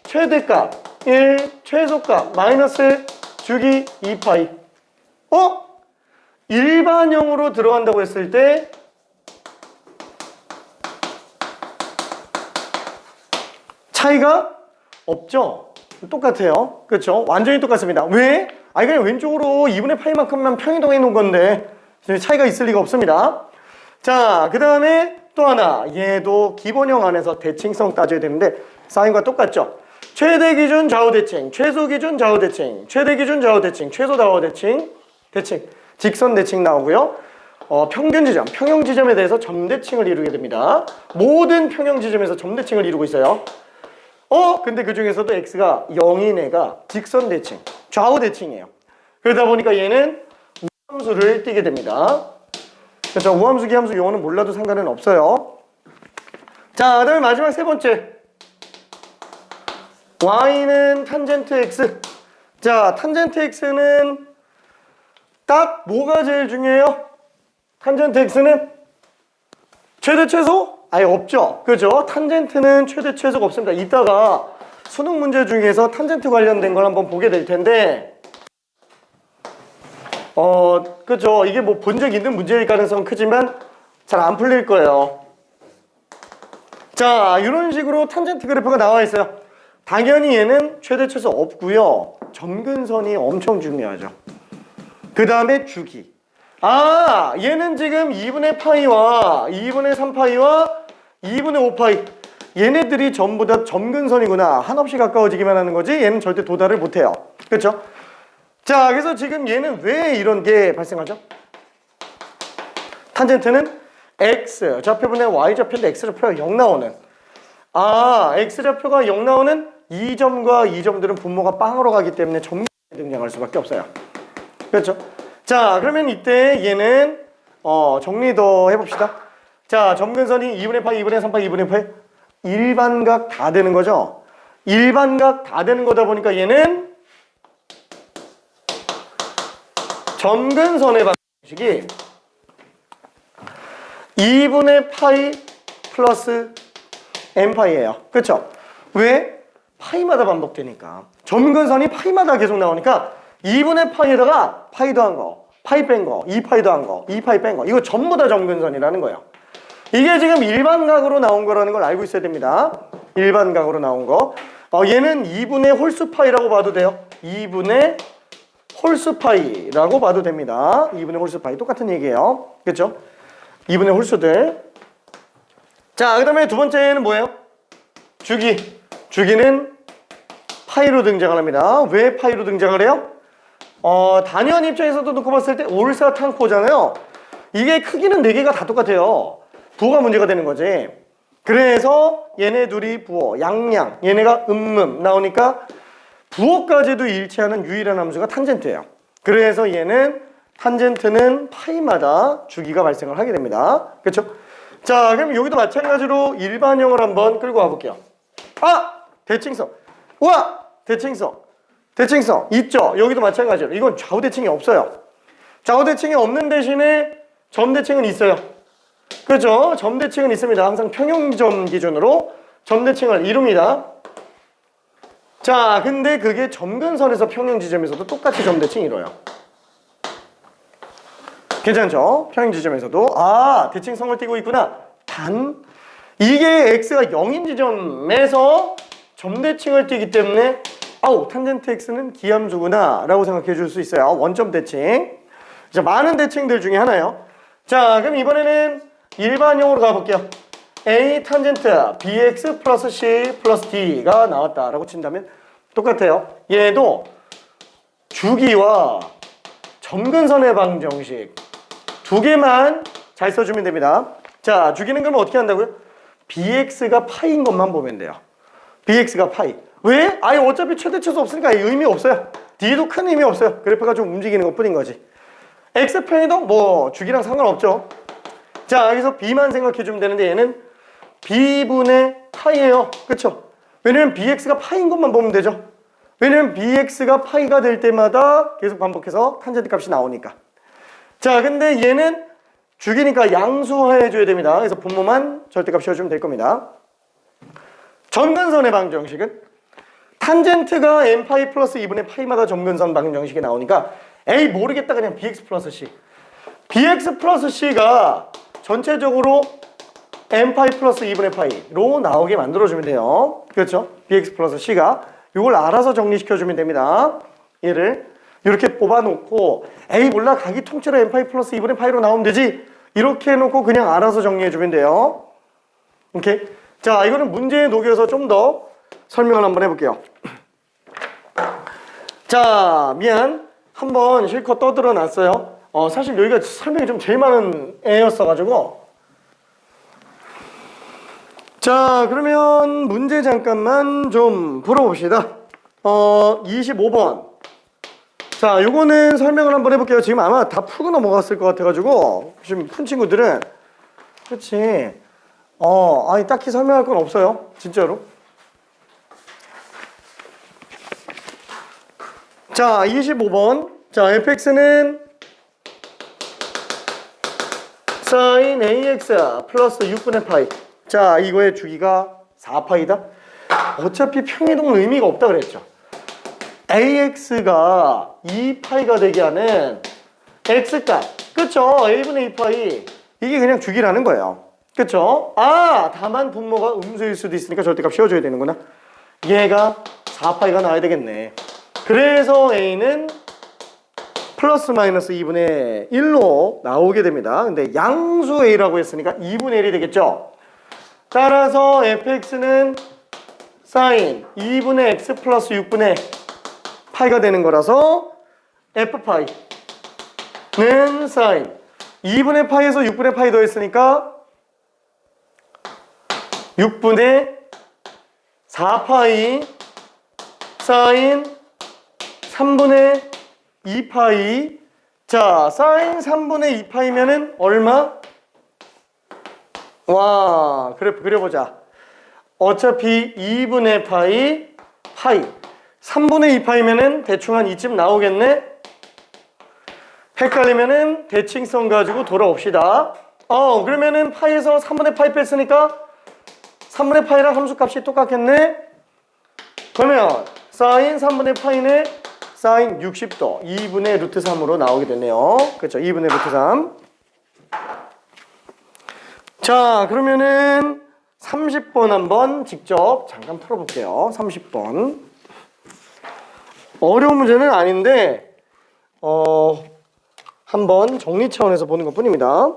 최대값 1, 최소값 마이너스 주기 2파이. 일반형으로 들어간다고 했을 때 차이가 없죠? 똑같아요. 그렇죠? 완전히 똑같습니다. 왜? 아니 그냥 왼쪽으로 2분의 파이만큼만 평이동해 놓은 건데 차이가 있을 리가 없습니다. 자, 그 다음에 또 하나. 얘도 기본형 안에서 대칭성 따져야 되는데 사인과 똑같죠? 최대 기준 좌우 대칭, 최소 기준 좌우 대칭, 최대 기준 좌우 대칭, 최소 좌우 대칭, 직선 대칭 나오고요. 평균 지점, 평형 지점에 대해서 점대칭을 이루게 됩니다. 모든 평형 지점에서 점대칭을 이루고 있어요. 근데 그 중에서도 x가 0인 애가 직선 대칭, 좌우 대칭이에요. 그러다 보니까 얘는 우함수를 띠게 됩니다. 그렇죠? 우함수, 기함수 용어는 몰라도 상관은 없어요. 자, 그다음에 마지막 세 번째. y는 탄젠트 x. 자, 탄젠트 x는 딱 뭐가 제일 중요해요? 탄젠트 x는 최대 최소? 아예 없죠. 그죠? 탄젠트는 최대 최소가 없습니다. 이따가 수능 문제 중에서 탄젠트 관련된 걸 한번 보게 될 텐데 그죠? 이게 뭐 본 적 있는 문제일 가능성은 크지만 잘 안 풀릴 거예요. 자, 이런 식으로 탄젠트 그래프가 나와 있어요. 당연히 얘는 최대 최소 없고요. 점근선이 엄청 중요하죠. 그 다음에 주기. 얘는 지금 2분의 파이와 2분의 3파이와 2분의 5파이 얘네들이 전부 다 점근선이구나. 한없이 가까워지기만 하는 거지 얘는 절대 도달을 못해요. 그렇죠? 자, 그래서 지금 얘는 왜 이런 게 발생하죠? 탄젠트는 x 좌표분의 y 좌표인데 x 좌표가 0 나오는 x 좌표가 0 나오는 이 점과 이 점들은 분모가 빵으로 가기 때문에 점근선이 등장할 수밖에 없어요. 그렇죠? 자, 그러면 이때 얘는 정리 더 해봅시다. 자, 점근선이 2분의 파이, 2분의 3파이, 2분의 파이 일반각 다 되는 거죠. 일반각 다 되는 거다 보니까 얘는 점근선의 방식이 2분의 파이 플러스 n파이예요. 그렇죠? 왜? 파이마다 반복되니까. 점근선이 파이마다 계속 나오니까 2분의 파이에다가 파이 더한 거, 파이 뺀 거, 2파이 더한 거, 2파이 뺀 거 이거 전부 다 점근선이라는 거예요. 이게 지금 일반각으로 나온 거라는 걸 알고 있어야 됩니다. 일반각으로 나온 거. 얘는 2분의 홀수파이라고 봐도 돼요. 2분의 홀수파이라고 봐도 됩니다. 2분의 홀수파이 똑같은 얘기예요. 그렇죠? 2분의 홀수들. 자, 그 다음에 두 번째는 뭐예요? 주기. 주기는 파이로 등장을 합니다. 왜 파이로 등장을 해요? 단위원 입장에서도 놓고 봤을 때 올사탕코잖아요. 이게 크기는 4개가 다 똑같아요. 부호가 문제가 되는 거지. 그래서 얘네 둘이 부호, 양양, 얘네가 나오니까 부호까지도 일치하는 유일한 함수가 탄젠트예요. 그래서 얘는 탄젠트는 파이마다 주기가 발생을 하게 됩니다. 그렇죠? 자, 그럼 여기도 마찬가지로 일반형을 한번 끌고 와볼게요. 대칭성. 우와! 대칭성 있죠? 여기도 마찬가지로. 이건 좌우대칭이 없어요. 좌우대칭이 없는 대신에 점대칭은 있어요. 그렇죠? 점대칭은 있습니다. 항상 평형점 기준으로 점대칭을 이룹니다. 자, 근데 그게 점근선에서 평형지점에서도 똑같이 점대칭 이뤄요. 괜찮죠? 평형지점에서도 대칭성을 띠고 있구나. 단 이게 x가 0인 지점에서 점대칭을 띠기 때문에 탄젠트 x는 기함수구나 라고 생각해 줄 수 있어요. 원점 대칭. 자, 많은 대칭들 중에 하나예요. 자, 그럼 이번에는 일반형으로 가볼게요. a 탄젠트 bx 플러스 c 플러스 d가 나왔다라고 친다면 똑같아요. 얘도 주기와 점근선의 방정식 두 개만 잘 써주면 됩니다. 자, 주기는 그러면 어떻게 한다고요? bx가 파이인 것만 보면 돼요. bx가 파이. 왜? 아예 어차피 최대치수 없으니까 의미 없어요. D도 큰 의미 없어요. 그래프가 좀 움직이는 것 뿐인 거지. X편에도 뭐 주기랑 상관없죠. 자, 여기서 B만 생각해 주면 되는데 얘는 B분의 파이예요. 그쵸? 왜냐면 BX가 파이인 것만 보면 되죠. 왜냐면 BX가 파이가 될 때마다 계속 반복해서 탄젠트 값이 나오니까. 자, 근데 얘는 주기니까 양수화해 줘야 됩니다. 그래서 분모만 절대값 씌워주면 될 겁니다. 점근선의 방정식은 탄젠트가 n파이 플러스 2분의 파이마다 점근선 방정식이 나오니까 에이 모르겠다 그냥 bx 플러스 c. bx 플러스 c가 전체적으로 n파이 플러스 2분의 파이로 나오게 만들어주면 돼요. 그렇죠? bx 플러스 c가 이걸 알아서 정리시켜주면 됩니다. 얘를 이렇게 뽑아놓고 에이 몰라 각이 통째로 n파이 플러스 2분의 파이로 나오면 되지 이렇게 해놓고 그냥 알아서 정리해주면 돼요. 오케이? 자, 이거는 문제에 녹여서 좀 더 설명을 한번 해볼게요. 자, 미안. 한번 실컷 떠들어 놨어요. 사실 여기가 설명이 좀 제일 많은 애였어가지고. 자, 그러면 문제 잠깐만 좀 풀어봅시다. 25번. 자, 요거는 설명을 한번 해볼게요. 지금 아마 다 풀고 넘어갔을 것 같아가지고 지금 푼 친구들은 그렇지. 아니 딱히 설명할 건 없어요. 진짜로. 자, 25번. 자, fx는 sin ax 플러스 6분의 파이. 자, 이거의 주기가 4파이다. 어차피 평이동은 의미가 없다 그랬죠. ax가 2파이가 되게 하는 x값. 그쵸? a분의 2파이. 이게 그냥 주기라는 거예요. 그쵸? 다만 분모가 음수일 수도 있으니까 절대값 씌워줘야 되는구나. 얘가 4파이가 나와야 되겠네. 그래서 a는 플러스 마이너스 2분의 1로 나오게 됩니다. 근데 양수 a라고 했으니까 2분의 1이 되겠죠? 따라서 fx는 sin 2분의 x 플러스 6분의 파이가 되는 거라서 f파이는 sin 2분의 파이에서 6분의 파이 더했으니까 6분의 4파이 sin 3분의 2파이. 자, sin 3분의 2파이면은 얼마? 와, 그래프 그려보자. 어차피 2분의 파이 3분의 2파이면은 대충 한 이쯤 나오겠네? 헷갈리면은 대칭성 가지고 돌아옵시다. 그러면은 파이에서 3분의 파이 뺐으니까 3분의 파이랑 함수값이 똑같겠네? 그러면 sin 3분의 파이는 sin 60도 2분의 루트 3으로 나오게 되네요. 그렇죠? 2분의 루트 3. 자, 그러면은 30번 한번 직접 잠깐 풀어볼게요. 30번. 어려운 문제는 아닌데 한번 정리 차원에서 보는 것 뿐입니다.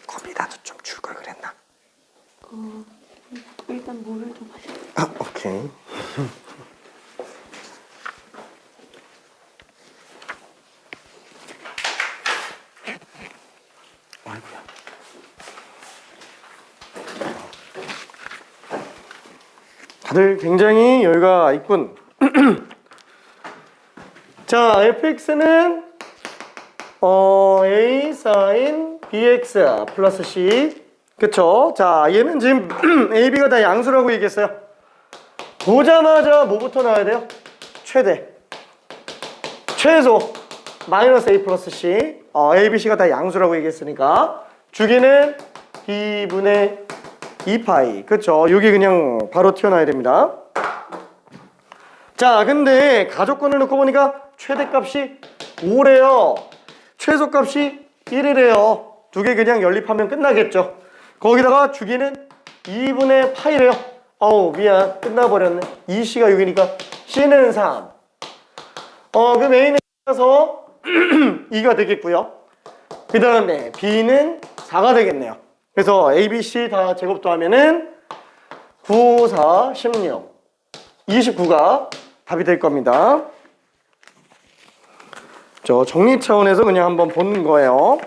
컵이라도 좀 줄 걸 그랬나? 일단 물을 좀 마실게요. 오케이. 아이고야. 다들 굉장히 여유가 있군. 자, fx는 a sin bx 플러스 c. 그쵸? 자, 얘는 지금 a, b가 다 양수라고 얘기했어요. 보자마자 뭐부터 나와야 돼요? 최대. 최소. 마이너스 a 플러스 c. a, b, c가 다 양수라고 얘기했으니까 주기는 b분의 2파이. 그쵸? 여기 그냥 바로 튀어나와야 됩니다. 자, 근데 가족권을 놓고 보니까 최대값이 5래요. 최소값이 1이래요. 두 개 그냥 연립하면 끝나겠죠. 거기다가 주기는 2분의 파이래요. 미안. 끝나버렸네. 2c가 6이니까 c는 3. 그럼 a는 따라서 2가 되겠고요. 그 다음에 b는 4가 되겠네요. 그래서 a, b, c 다 제곱 더하면은 9, 4, 16. 29가 답이 될 겁니다. 저 정리 차원에서 그냥 한번 보는 거예요.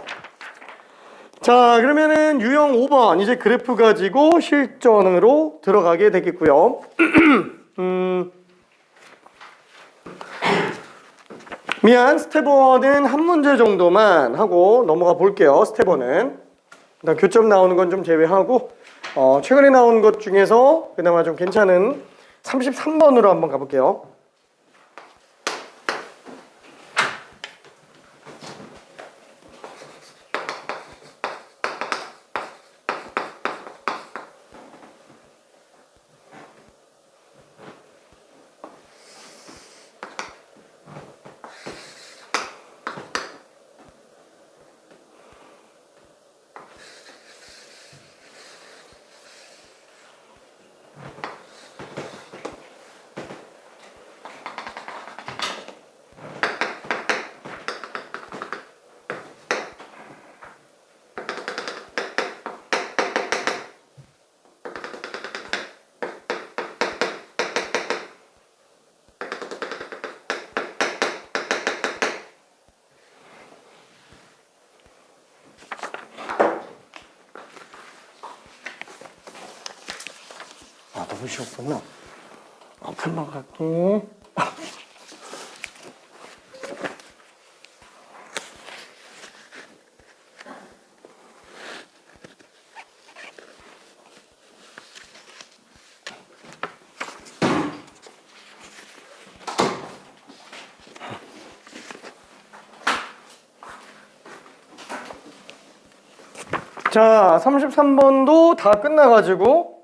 자, 그러면은 유형 5번 이제 그래프 가지고 실전으로 들어가게 되겠고요. 미안, 스텝 1은 한 문제 정도만 하고 넘어가 볼게요. 스텝 1은 일단 교점 나오는 건 좀 제외하고 최근에 나온 것 중에서 그나마 좀 괜찮은 33번으로 한번 가볼게요. 아, 너무 쉬웠구나. 금방 갈게. 자, 33번도 다 끝나가지고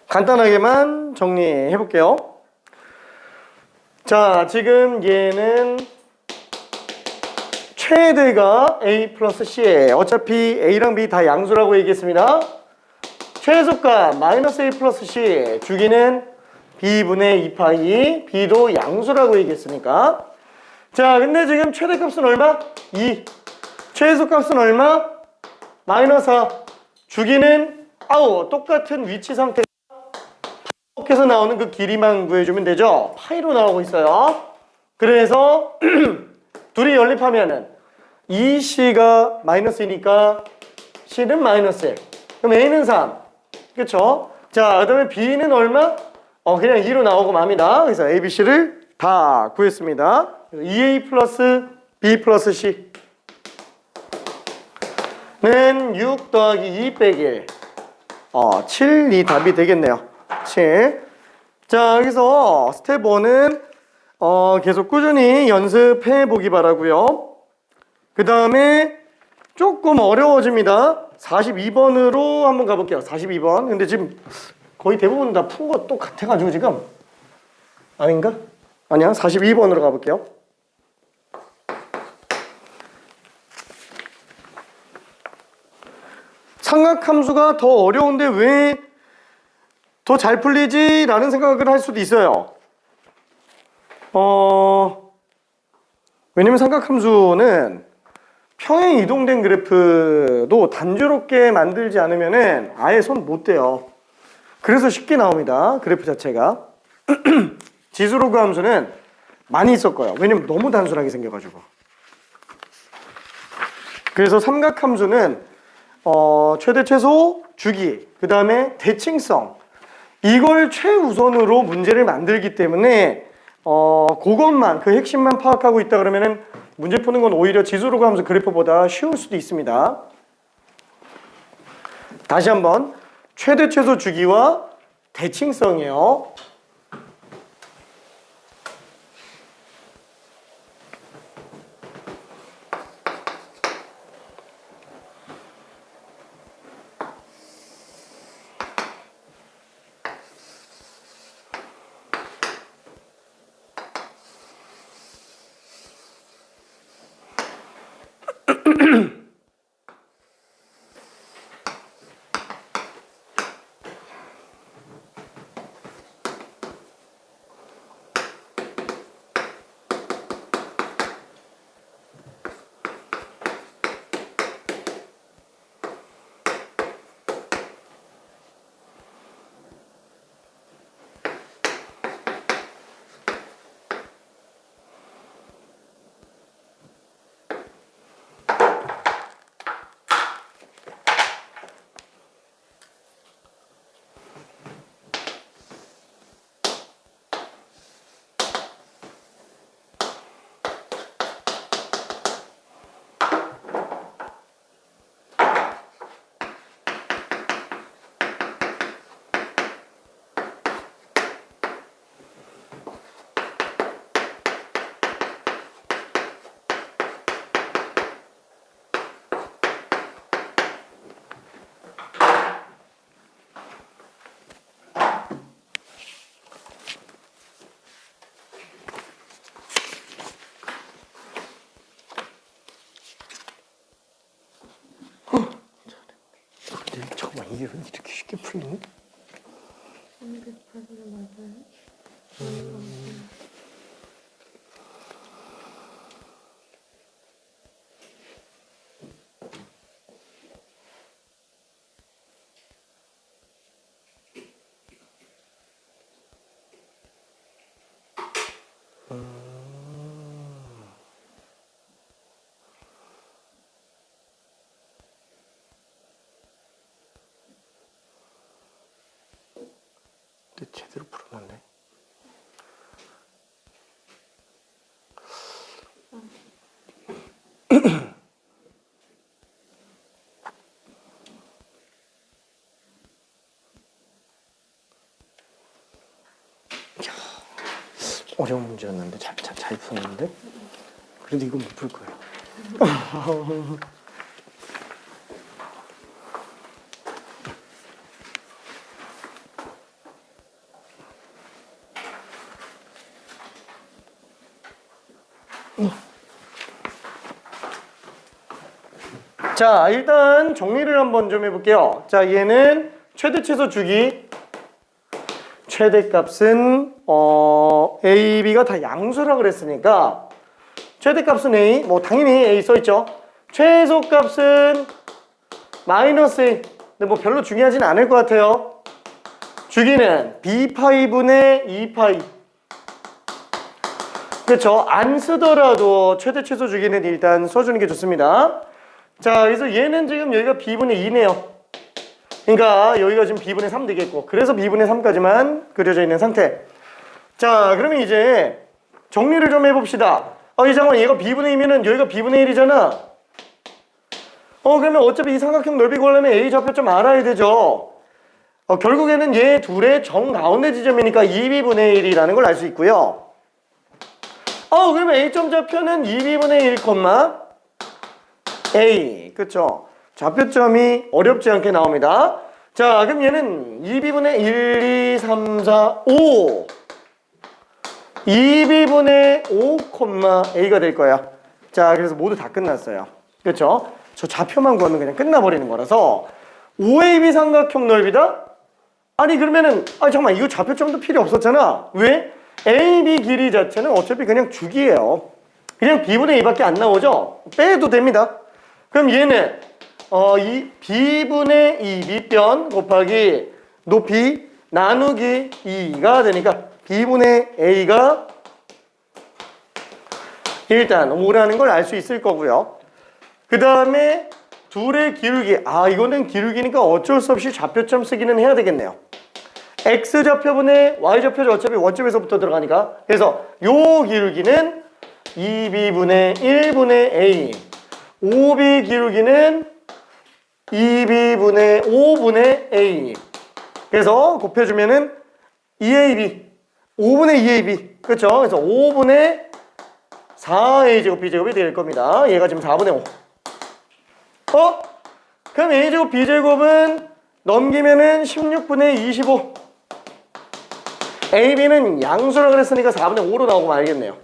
간단하게만 정리해 볼게요. 자, 지금 얘는 최대가 A 플러스 C예요. 어차피 A랑 B 다 양수라고 얘기했습니다. 최소값 마이너스 A 플러스 C, 주기는 B분의 2파이, B도 양수라고 얘기했으니까. 자, 근데 지금 최대값은 얼마? 2. 최소값은 얼마? 마이너스 4. 주기는 똑같은 위치 상태. 반복해서 나오는 그 길이만 구해주면 되죠. 파이로 나오고 있어요. 그래서 둘이 연립하면은 2C가 마이너스이니까 C는 마이너스 1. 그럼 A는 3. 그쵸? 자, 그 다음에 B는 얼마? 그냥 2로 나오고 맙니다. 그래서 A, B, C를 다 구했습니다. 2A 플러스 B 플러스 C 는 6 더하기 2 빼기 1. 7이 답이 되겠네요. 7. 자, 여기서 스텝 1은 계속 꾸준히 연습해 보기 바라고요. 그 다음에 조금 어려워집니다. 42번으로 한번 가볼게요. 42번. 근데 지금 거의 대부분 다 푼 거 똑같아가지고 지금 아닌가? 아니야. 42번으로 가볼게요. 삼각함수가 더 어려운데 왜 더 잘 풀리지? 라는 생각을 할 수도 있어요. 왜냐면 삼각함수는 평행 이동된 그래프도 단조롭게 만들지 않으면은 아예 손 못 대요. 그래서 쉽게 나옵니다. 그래프 자체가. 지수로그 함수는 많이 있을 거예요. 왜냐면 너무 단순하게 생겨가지고. 그래서 삼각함수는 최대 최소 주기, 그 다음에 대칭성, 이걸 최우선으로 문제를 만들기 때문에 그것만, 그 핵심만 파악하고 있다 그러면은 문제 푸는 건 오히려 지수로그 함수 그래프보다 쉬울 수도 있습니다. 다시 한번 최대 최소 주기와 대칭성이요. 잠깐만, 이게 왜 이렇게 쉽게 풀리니? 308은 맞아요? 근데 제대로 풀어놨네. 어려운 문제였는데 잘 푸는데? 그래도 이건 못 풀 거예요. 자, 일단 정리를 한번 좀 해볼게요. 자, 얘는 최대 최소 주기. 최대값은 A, B가 다 양수라 그랬으니까 최대값은 A, 뭐 당연히 A 써있죠. 최소값은 마이너스 A. 근데 뭐 별로 중요하진 않을 것 같아요. 주기는 B파이분의 2파이. 그렇죠. 안 쓰더라도 최대 최소 주기는 일단 써주는 게 좋습니다. 자, 그래서 얘는 지금 여기가 B분의 2네요. 그러니까 여기가 지금 B분의 3 되겠고, 그래서 B분의 3까지만 그려져 있는 상태. 자, 그러면 이제 정리를 좀 해봅시다. 잠깐만, 얘가 B분의 2면은 여기가 B분의 1이잖아. 그러면 어차피 이 삼각형 넓이 구하려면 A 좌표점 알아야 되죠. 결국에는 얘 둘의 정가운데 지점이니까 2B분의 1이라는 걸 알 수 있고요. 그러면 A점 좌표는 2B분의 1, A. 그쵸? 좌표점이 어렵지 않게 나옵니다. 자, 그럼 얘는 2B분의 1, 2, 3, 4, 5. 2B분의 5, A가 될 거야. 자, 그래서 모두 다 끝났어요. 그쵸? 저 좌표만 구하면 그냥 끝나버리는 거라서 5AB 삼각형 넓이다? 아니, 그러면은, 잠깐만, 이거 좌표점도 필요 없었잖아. 왜? AB 길이 자체는 어차피 그냥 주기예요. 그냥 B분의 2밖에 안 나오죠? 빼도 됩니다. 그럼 얘는 이 B분의 2 밑변 곱하기 높이 나누기 2가 되니까 B분의 A가 일단 5라는 걸 알 수 있을 거고요. 그 다음에 둘의 기울기, 이거는 기울기니까 어쩔 수 없이 좌표점 쓰기는 해야 되겠네요. X좌표분의 Y좌표죠. 어차피 원점에서부터 들어가니까. 그래서 요 기울기는 2B분의 1분의 A, 5B 기울기는 2B분의 5분의 A. 그래서 곱해주면은 2AB, 5분의 2AB. 그렇죠? 그래서 5분의 4A제곱 B제곱이 될 겁니다. 얘가 지금 4분의 5. 그럼 A제곱 B제곱은 넘기면은 16분의 25. AB는 양수라 그랬으니까 4분의 5로 나오고 말겠네요.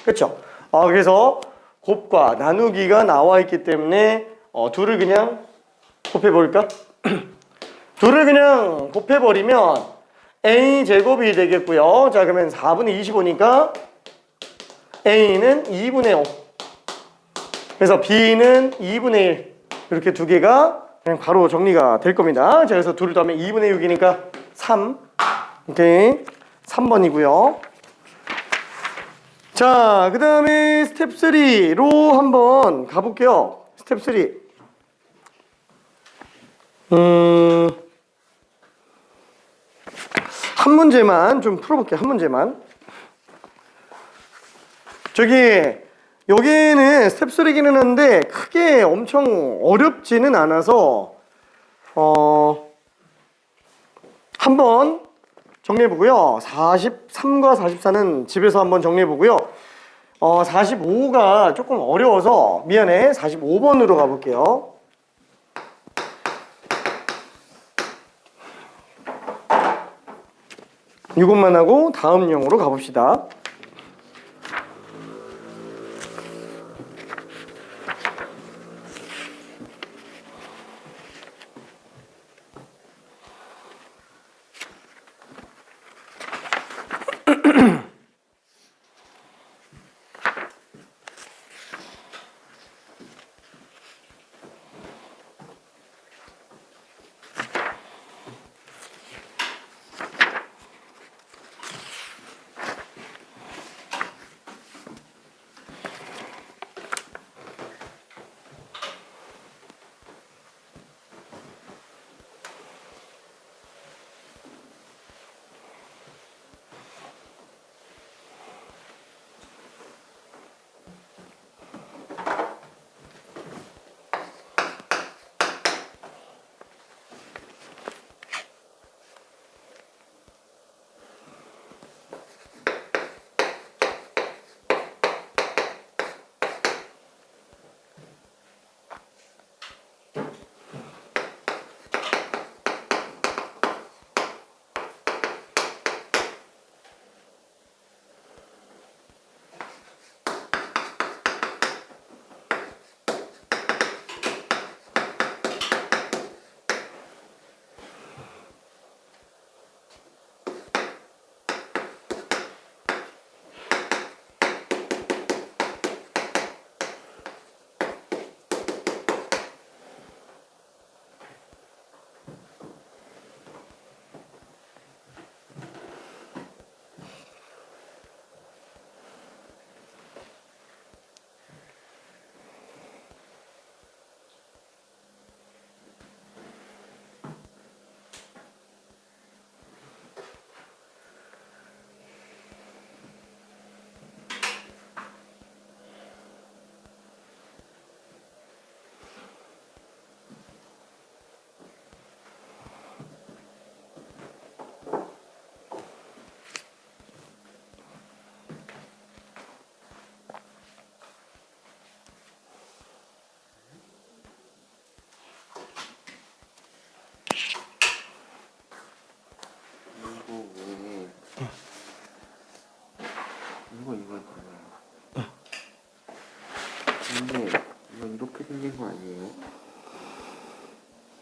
그렇죠? 그래서 곱과 나누기가 나와 있기 때문에 둘을 그냥 곱해볼까? 둘을 그냥 곱해버리면 A제곱이 되겠고요. 자, 그러면 4분의 25니까 A는 2분의 5. 그래서 B는 2분의 1. 이렇게 두 개가 그냥 바로 정리가 될 겁니다. 자, 그래서 둘을 더하면 2분의 6이니까 3. 오케이. 3번이고요. 자, 그 다음에 스텝 3로 한번 가볼게요. 스텝 3. 한 문제만 좀 풀어볼게요. 한 문제만. 여기는 스텝 3기는 한데 크게 엄청 어렵지는 않아서 한번 정리해보고요. 43과 44는 집에서 한번 정리해보고요. 45가 조금 어려워서 미안해. 45번으로 가볼게요. 이것만 하고 다음 용으로 가봅시다.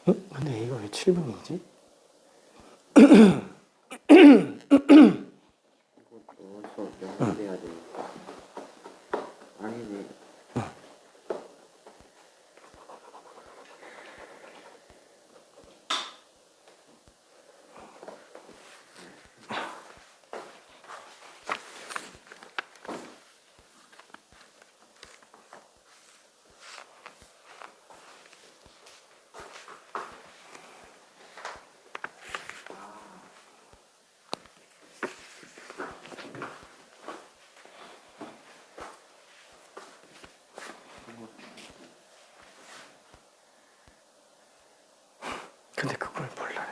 근데 A가 왜 7분이지? 이것도 연결돼야 되니까. 아니지. 근데 그걸 몰라요.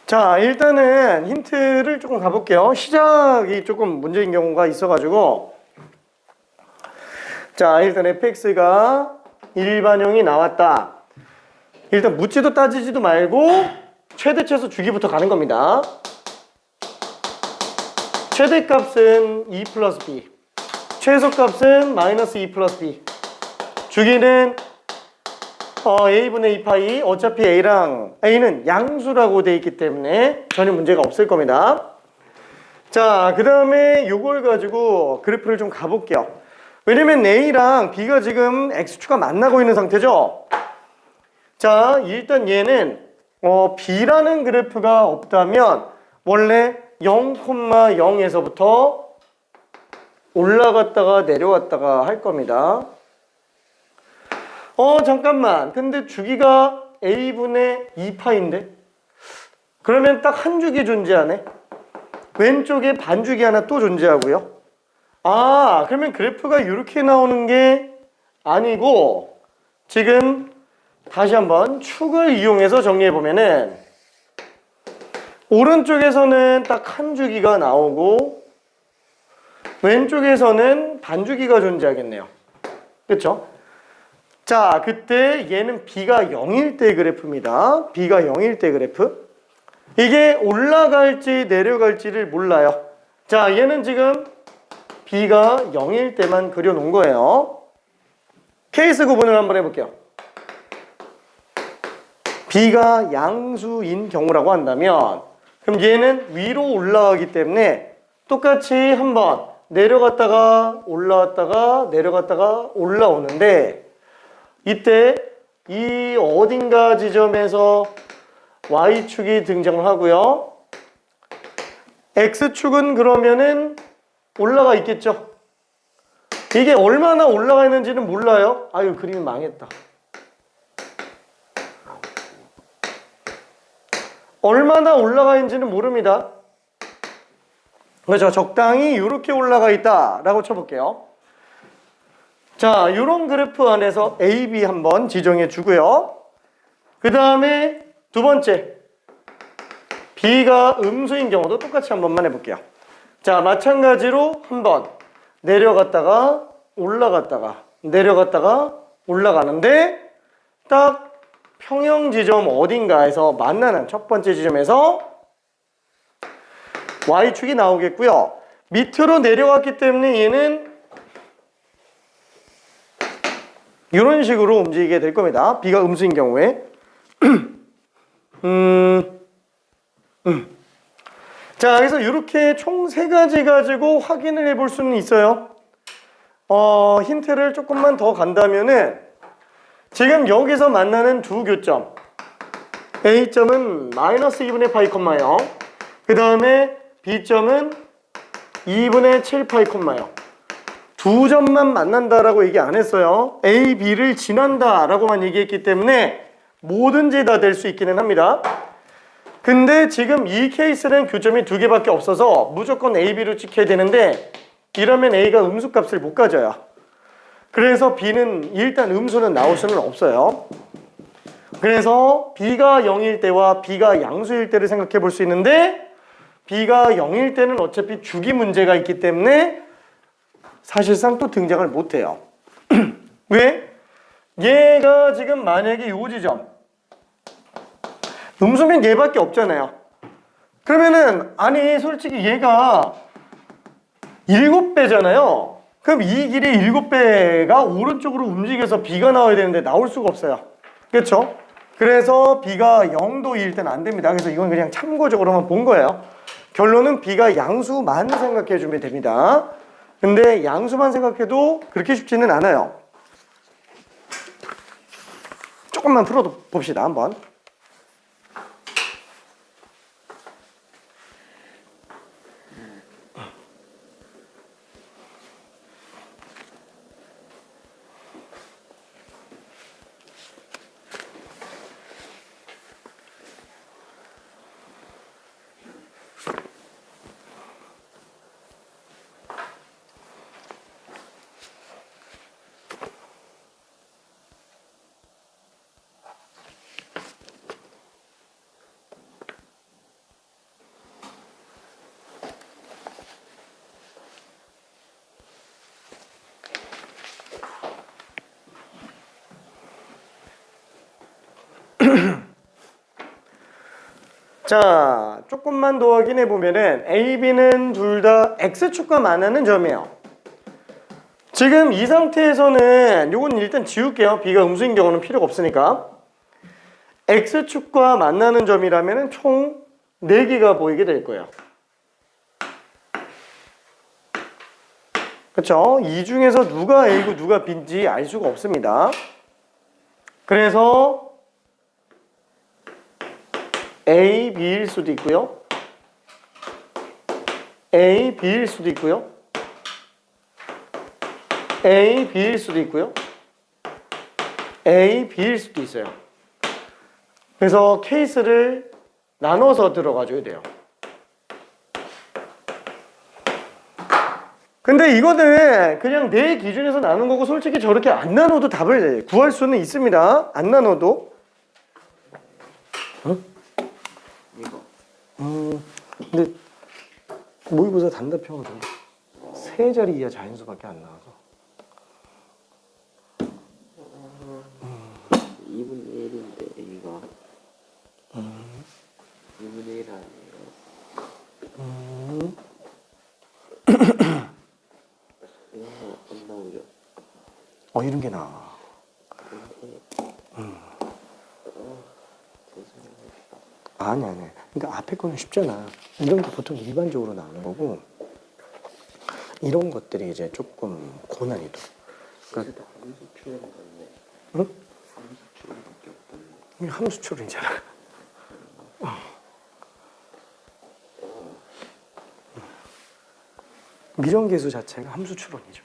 자, 일단은 힌트를 조금 가볼게요. 시작이 조금 문제인 경우가 있어가지고. 자, 일단 fx가 일반형이 나왔다. 일단 묻지도 따지지도 말고 최대치에서 주기부터 가는 겁니다. 최대값은 2 플러스 b, 최소값은 마이너스 2 플러스 b, 주기는 a분의 2파이, 어차피 a는 양수라고 돼 있기 때문에 전혀 문제가 없을 겁니다. 자, 그 다음에 요걸 가지고 그래프를 좀 가볼게요. 왜냐면 a랑 b가 지금 x축가 만나고 있는 상태죠. 자, 일단 얘는 b라는 그래프가 없다면 원래 0,0에서부터 올라갔다가 내려왔다가 할 겁니다. 잠깐만. 근데 주기가 a분의 2파인데? 그러면 딱 한 주기 존재하네? 왼쪽에 반주기 하나 또 존재하고요. 아, 그러면 그래프가 이렇게 나오는 게 아니고 지금 다시 한번 축을 이용해서 정리해보면은 오른쪽에서는 딱 한 주기가 나오고 왼쪽에서는 반주기가 존재하겠네요. 그렇죠? 자, 그때 얘는 b가 0일 때 그래프입니다. b가 0일 때 그래프. 이게 올라갈지 내려갈지를 몰라요. 자, 얘는 지금 b가 0일 때만 그려놓은 거예요. 케이스 구분을 한번 해볼게요. b가 양수인 경우라고 한다면 그럼 얘는 위로 올라가기 때문에 똑같이 한번 내려갔다가 올라왔다가 내려갔다가 올라오는데 이때 이 어딘가 지점에서 y축이 등장을 하고요. x축은 그러면은 올라가 있겠죠. 이게 얼마나 올라가 있는지는 몰라요. 아유, 그림이 망했다. 얼마나 올라가 있는지는 모릅니다. 그렇죠. 적당히 이렇게 올라가 있다라고 쳐볼게요. 자, 이런 그래프 안에서 A, B 한번 지정해 주고요. 그 다음에 두 번째 B가 음수인 경우도 똑같이 한 번만 해볼게요. 자, 마찬가지로 한번 내려갔다가 올라갔다가 내려갔다가 올라가는데 딱 평형 지점 어딘가에서 만나는 첫 번째 지점에서 Y축이 나오겠고요. 밑으로 내려갔기 때문에 얘는 이런 식으로 움직이게 될 겁니다. B가 음수인 경우에. 자, 그래서 이렇게 총 3가지 가지고 확인을 해볼 수는 있어요. 힌트를 조금만 더 간다면은 지금 여기서 만나는 두 교점 A점은 마이너스 2분의 파이, 0. 그 다음에 B점은 2분의 7 파이, 0. 두 점만 만난다라고 얘기 안 했어요. A, B를 지난다라고만 얘기했기 때문에 뭐든지 다 될 수 있기는 합니다. 근데 지금 이 케이스는 교점이 2개밖에 없어서 무조건 A, B로 찍혀야 되는데 이러면 A가 음수값을 못 가져요. 그래서 B는 일단 음수는 나올 수는 없어요. 그래서 B가 0일 때와 B가 양수일 때를 생각해 볼 수 있는데 B가 0일 때는 어차피 주기 문제가 있기 때문에 사실상 또 등장을 못해요. 왜? 얘가 지금 만약에 요 지점 음수면 얘밖에 없잖아요. 그러면은 아니 솔직히 얘가 7배잖아요. 그럼 이 길이 7배가 오른쪽으로 움직여서 B가 나와야 되는데 나올 수가 없어요. 그렇죠? 그래서 B가 0도일 때는 안 됩니다. 그래서 이건 그냥 참고적으로만 본 거예요. 결론은 B가 양수만 생각해 주면 됩니다. 근데 양수만 생각해도 그렇게 쉽지는 않아요. 조금만 풀어 봅시다 한번. 자, 조금만 더 확인해 보면은 A, B는 둘 다 X축과 만나는 점이에요. 지금 이 상태에서는 요건 일단 지울게요. B가 음수인 경우는 필요가 없으니까. X축과 만나는 점이라면 총 4개가 보이게 될 거예요. 그렇죠? 이 중에서 누가 A고 누가 B인지 알 수가 없습니다. 그래서 A, B일 수도 있고요. A, B일 수도 있고요. A, B일 수도 있고요. A, B일 수도 있어요. 그래서 케이스를 나눠서 들어가줘야 돼요. 근데 이거는 그냥 내 기준에서 나눈 거고 솔직히 저렇게 안 나눠도 답을 구할 수는 있습니다. 안 나눠도. 어? 이거. 근데 모의고사 단답형은 근데 세 자리 이하 자연수밖에 안 나와서 2분의 1인데 A가 2분의 1 아니에요. 이거 안 나오죠? 이런 게 나와. 아니. 그러니까 앞에 거는 쉽잖아. 이런 거 보통 일반적으로 나오는 거고 이런 것들이 이제 조금 고난이도. 그러니까 함수 추론 같네. 응? 함수 추론밖에 없던데. 이게 함수 추론이잖아. 미정계수 자체가 함수 추론이죠.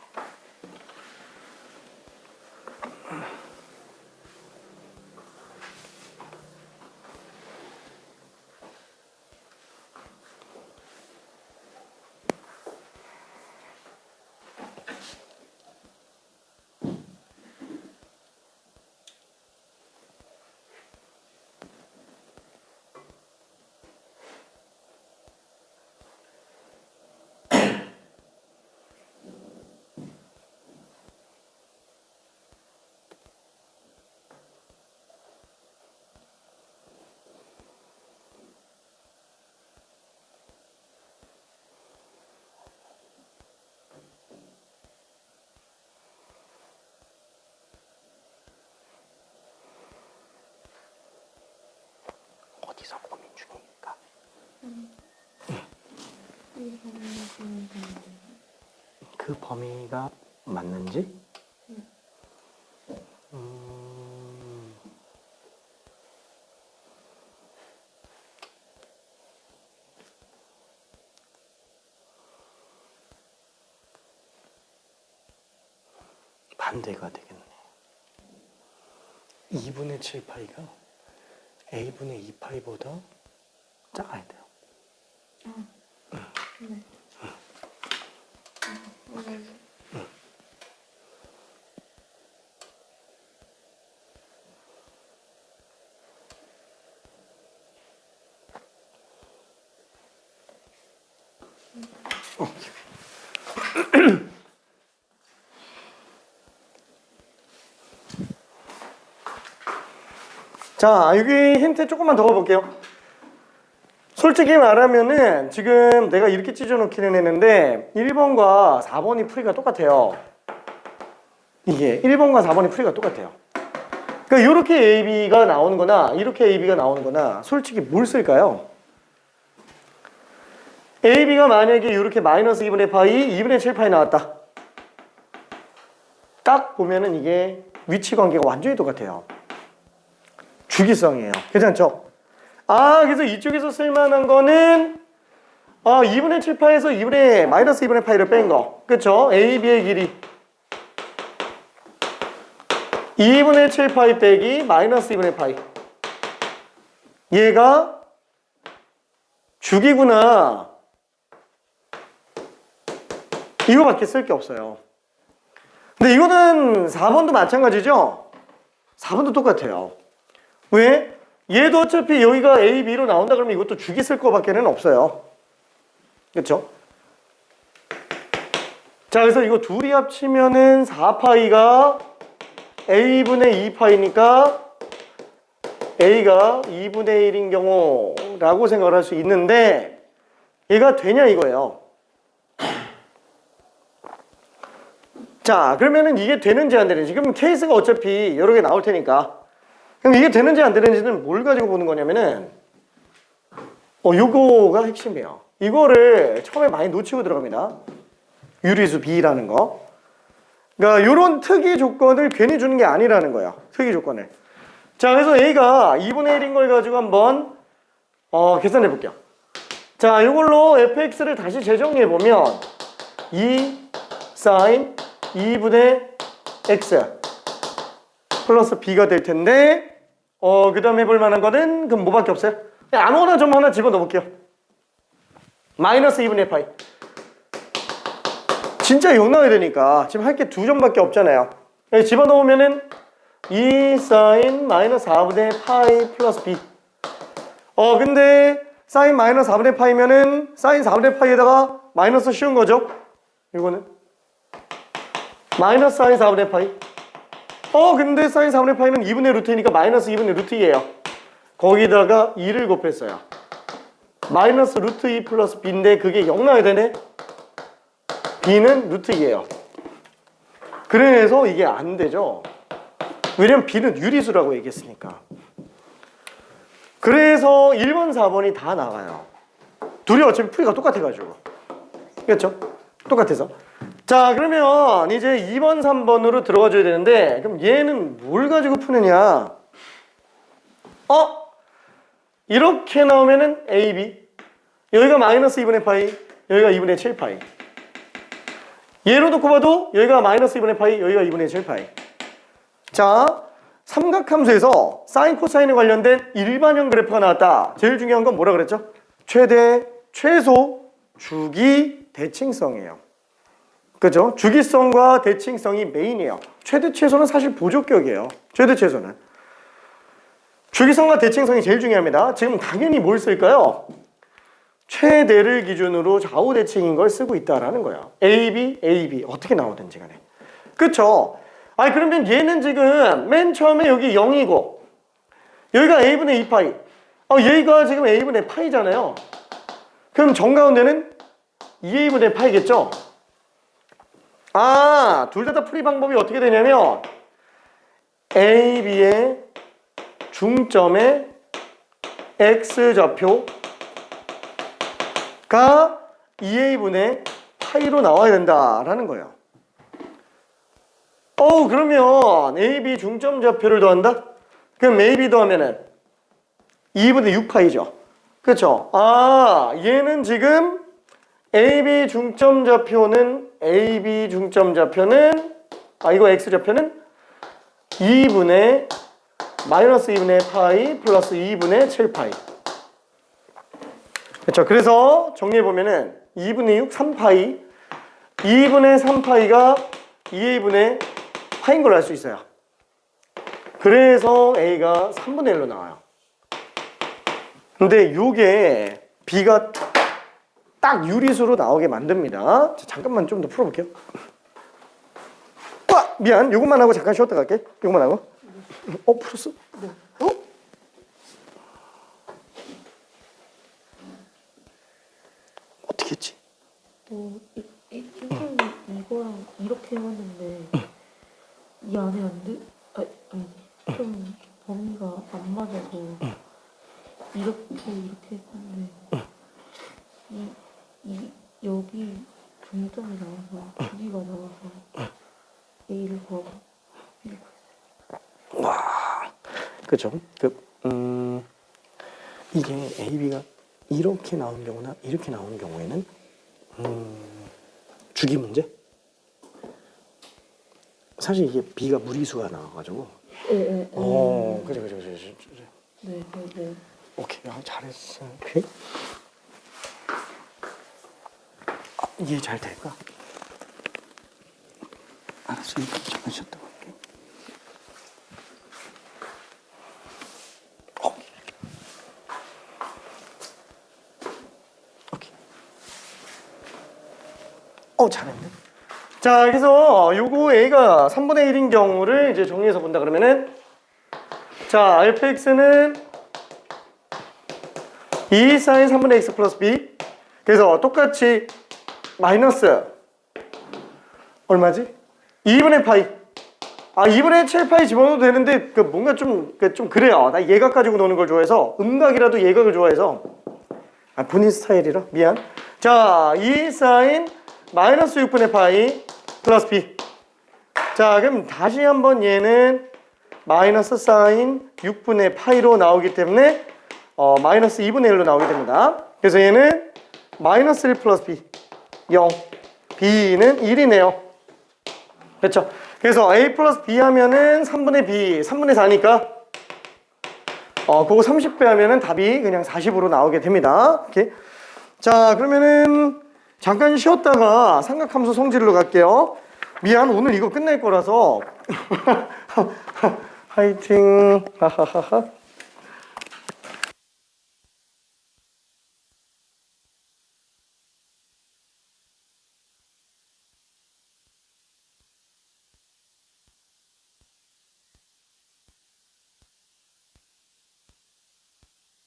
어디서 고민 중이니까. 그 범위가 맞는지? 반대가 되겠네. 2분의 7파이가 A분의 2파이보다 작아야 돼요. 네. 자, 여기 힌트 조금만 더 볼게요. 솔직히 말하면은 지금 내가 이렇게 찢어놓기는 했는데 1번과 4번이 풀이가 똑같아요. 이게 1번과 4번이 풀이가 똑같아요. 그러니까 이렇게 AB가 나오는 거나 이렇게 AB가 나오는 거나 솔직히 뭘 쓸까요? AB가 만약에 이렇게 마이너스 2분의 파이, 2분의 7파이 나왔다. 딱 보면은 이게 위치 관계가 완전히 똑같아요. 주기성이에요. 괜찮죠? 그래서 이쪽에서 쓸만한 거는 2분의 7파에서 마이너스 2분의 파이를 뺀 거. 그쵸? AB의 길이 2분의 7파이 빼기 마이너스 2분의 파이. 얘가 주기구나. 이거밖에 쓸 게 없어요. 근데 이거는 4번도 마찬가지죠? 4번도 똑같아요. 왜? 얘도 어차피 여기가 A, B로 나온다 그러면 이것도 주기 쓸 거밖에는 없어요. 그렇죠? 자, 그래서 이거 둘이 합치면은 4파이가 A분의 2파이니까 A가 2분의 1인 경우라고 생각을 할 수 있는데 얘가 되냐 이거예요. 자, 그러면은 이게 되는지 안 되는지. 그럼 케이스가 어차피 여러 개 나올 테니까. 그럼 이게 되는지 안 되는지는 뭘 가지고 보는 거냐면은 요거가 핵심이에요. 이거를 처음에 많이 놓치고 들어갑니다. 유리수 B라는 거. 그러니까 요런 특이 조건을 괜히 주는 게 아니라는 거예요. 특이 조건을. 자, 그래서 A가 2분의 1인 걸 가지고 한번 계산해 볼게요. 자, 이걸로 fx를 다시 재정리해 보면 2 sin 2분의 x 플러스 b가 될 텐데 그 다음 해볼 만한 거는 그럼 뭐밖에 없어요? 그냥 아무거나 좀 하나 집어넣어 볼게요. 마이너스 2분의 파이. 진짜 0 나와야 되니까 지금 할 게 두 점밖에 없잖아요. 집어넣으면은 2 sin 마이너스 4분의 파이 플러스 b. 근데 sin 마이너스 4분의 파이면은 sin 4분의 파이에다가 마이너스 씌운 거죠? 이거는 마이너스 sin 4분의 파이. 근데 sin 4분의 파이는 2분의 루트이니까 마이너스 2분의 루트 2예요. 거기다가 2를 곱했어요. 마이너스 루트 2 플러스 b인데 그게 0 나와야 되네. b는 루트 2예요. 그래서 이게 안 되죠. 왜냐면 b는 유리수라고 얘기했으니까. 그래서 1번, 4번이 다 나가요. 둘이 어차피 풀이가 똑같아가지고. 그렇죠? 똑같아서. 자, 그러면 이제 2번, 3번으로 들어가 줘야 되는데 그럼 얘는 뭘 가지고 푸느냐? 이렇게 나오면은 A, B. 여기가 마이너스 2분의 파이, 여기가 2분의 7파이. 얘로 놓고 봐도 여기가 마이너스 2분의 파이, 여기가 2분의 7파이. 자, 삼각함수에서 사인, 코사인에 관련된 일반형 그래프가 나왔다. 제일 중요한 건 뭐라 그랬죠? 최대, 최소, 주기, 대칭성이에요. 그죠? 주기성과 대칭성이 메인이에요. 최대, 최소는 사실 보조격이에요. 최대, 최소는. 주기성과 대칭성이 제일 중요합니다. 지금 당연히 뭘 쓸까요? 최대를 기준으로 좌우 대칭인 걸 쓰고 있다라는 거예요. AB, AB 어떻게 나오든지 간에. 그쵸? 그러면 얘는 지금 맨 처음에 여기 0이고 여기가 A분의 2파이. 얘가 지금 A분의 파이잖아요. 그럼 정가운데는 2A분의 파이겠죠? 둘 다 풀이 방법이 어떻게 되냐면 AB의 중점의 X좌표가 2A분의 파이로 나와야 된다라는 거예요. 그러면 AB 중점 좌표를 더한다? 그럼 AB 더하면은 2분의 6파이죠. 그렇죠? 얘는 지금 AB 중점 좌표는 이거 X좌표는 2분의 마이너스 2분의 파이 플러스 2분의 7파이. 그렇죠? 그래서 정리해보면은 2분의 6, 3파이 2분의 3파이가 2A분의 파인 걸로 알 수 있어요. 그래서 A가 3분의 1로 나와요. 근데 이게 B가 딱 유리수로 나오게 만듭니다. 자, 잠깐만 좀 더 풀어볼게요. 미안. 이것만 하고 잠깐 쉬었다 갈게. 이것만 하고. 풀었어? 네. 어떻게 했지? 이거랑 이렇게 해봤는데 이 안에 안 돼? 아니 좀 안 맞아서 이렇게 했는데 이 여기 종점이 나와서 길이가 나와서 A를 구하고 B를 구했어요. 그죠? 이게 A, B가 이렇게 나온 경우나 이렇게 나오는 경우에는 주기 문제? 사실 이게 B가 무리수가 나와가지고 네. 그래. 네. 오케이, 잘했어. 오케이. 이해 잘 될까? 알았어. 잠깐 쉬었다 갈게. 오케이. 잘했네. 자, 그래서 요거 A가 3분의 1인 경우를 이제 정리해서 본다 그러면은 자, 알파 x는 2 사인 3분의 x 플러스 b. 그래서 똑같이 마이너스 얼마지? 2분의 파이. 2분의 7파이 집어넣어도 되는데 뭔가 좀 그래요. 나 예각 가지고 노는 걸 좋아해서 음각이라도 예각을 좋아해서 본인 스타일이라 미안. 자, 2 사인 마이너스 6분의 파이 플러스 b. 자, 그럼 다시 한번 얘는 마이너스 사인 6분의 파이로 나오기 때문에 마이너스 2분의 1로 나오게 됩니다. 그래서 얘는 마이너스 1 플러스 b 0, b는 1이네요. 그렇죠? 그래서 a 플러스 b 하면은 3분의 b, 3분의 4니까 그거 30배 하면은 답이 그냥 40으로 나오게 됩니다. 이렇게. 자, 그러면은 잠깐 쉬었다가 삼각함수 성질로 갈게요. 미안, 오늘 이거 끝낼 거라서 화이팅. 하하하하.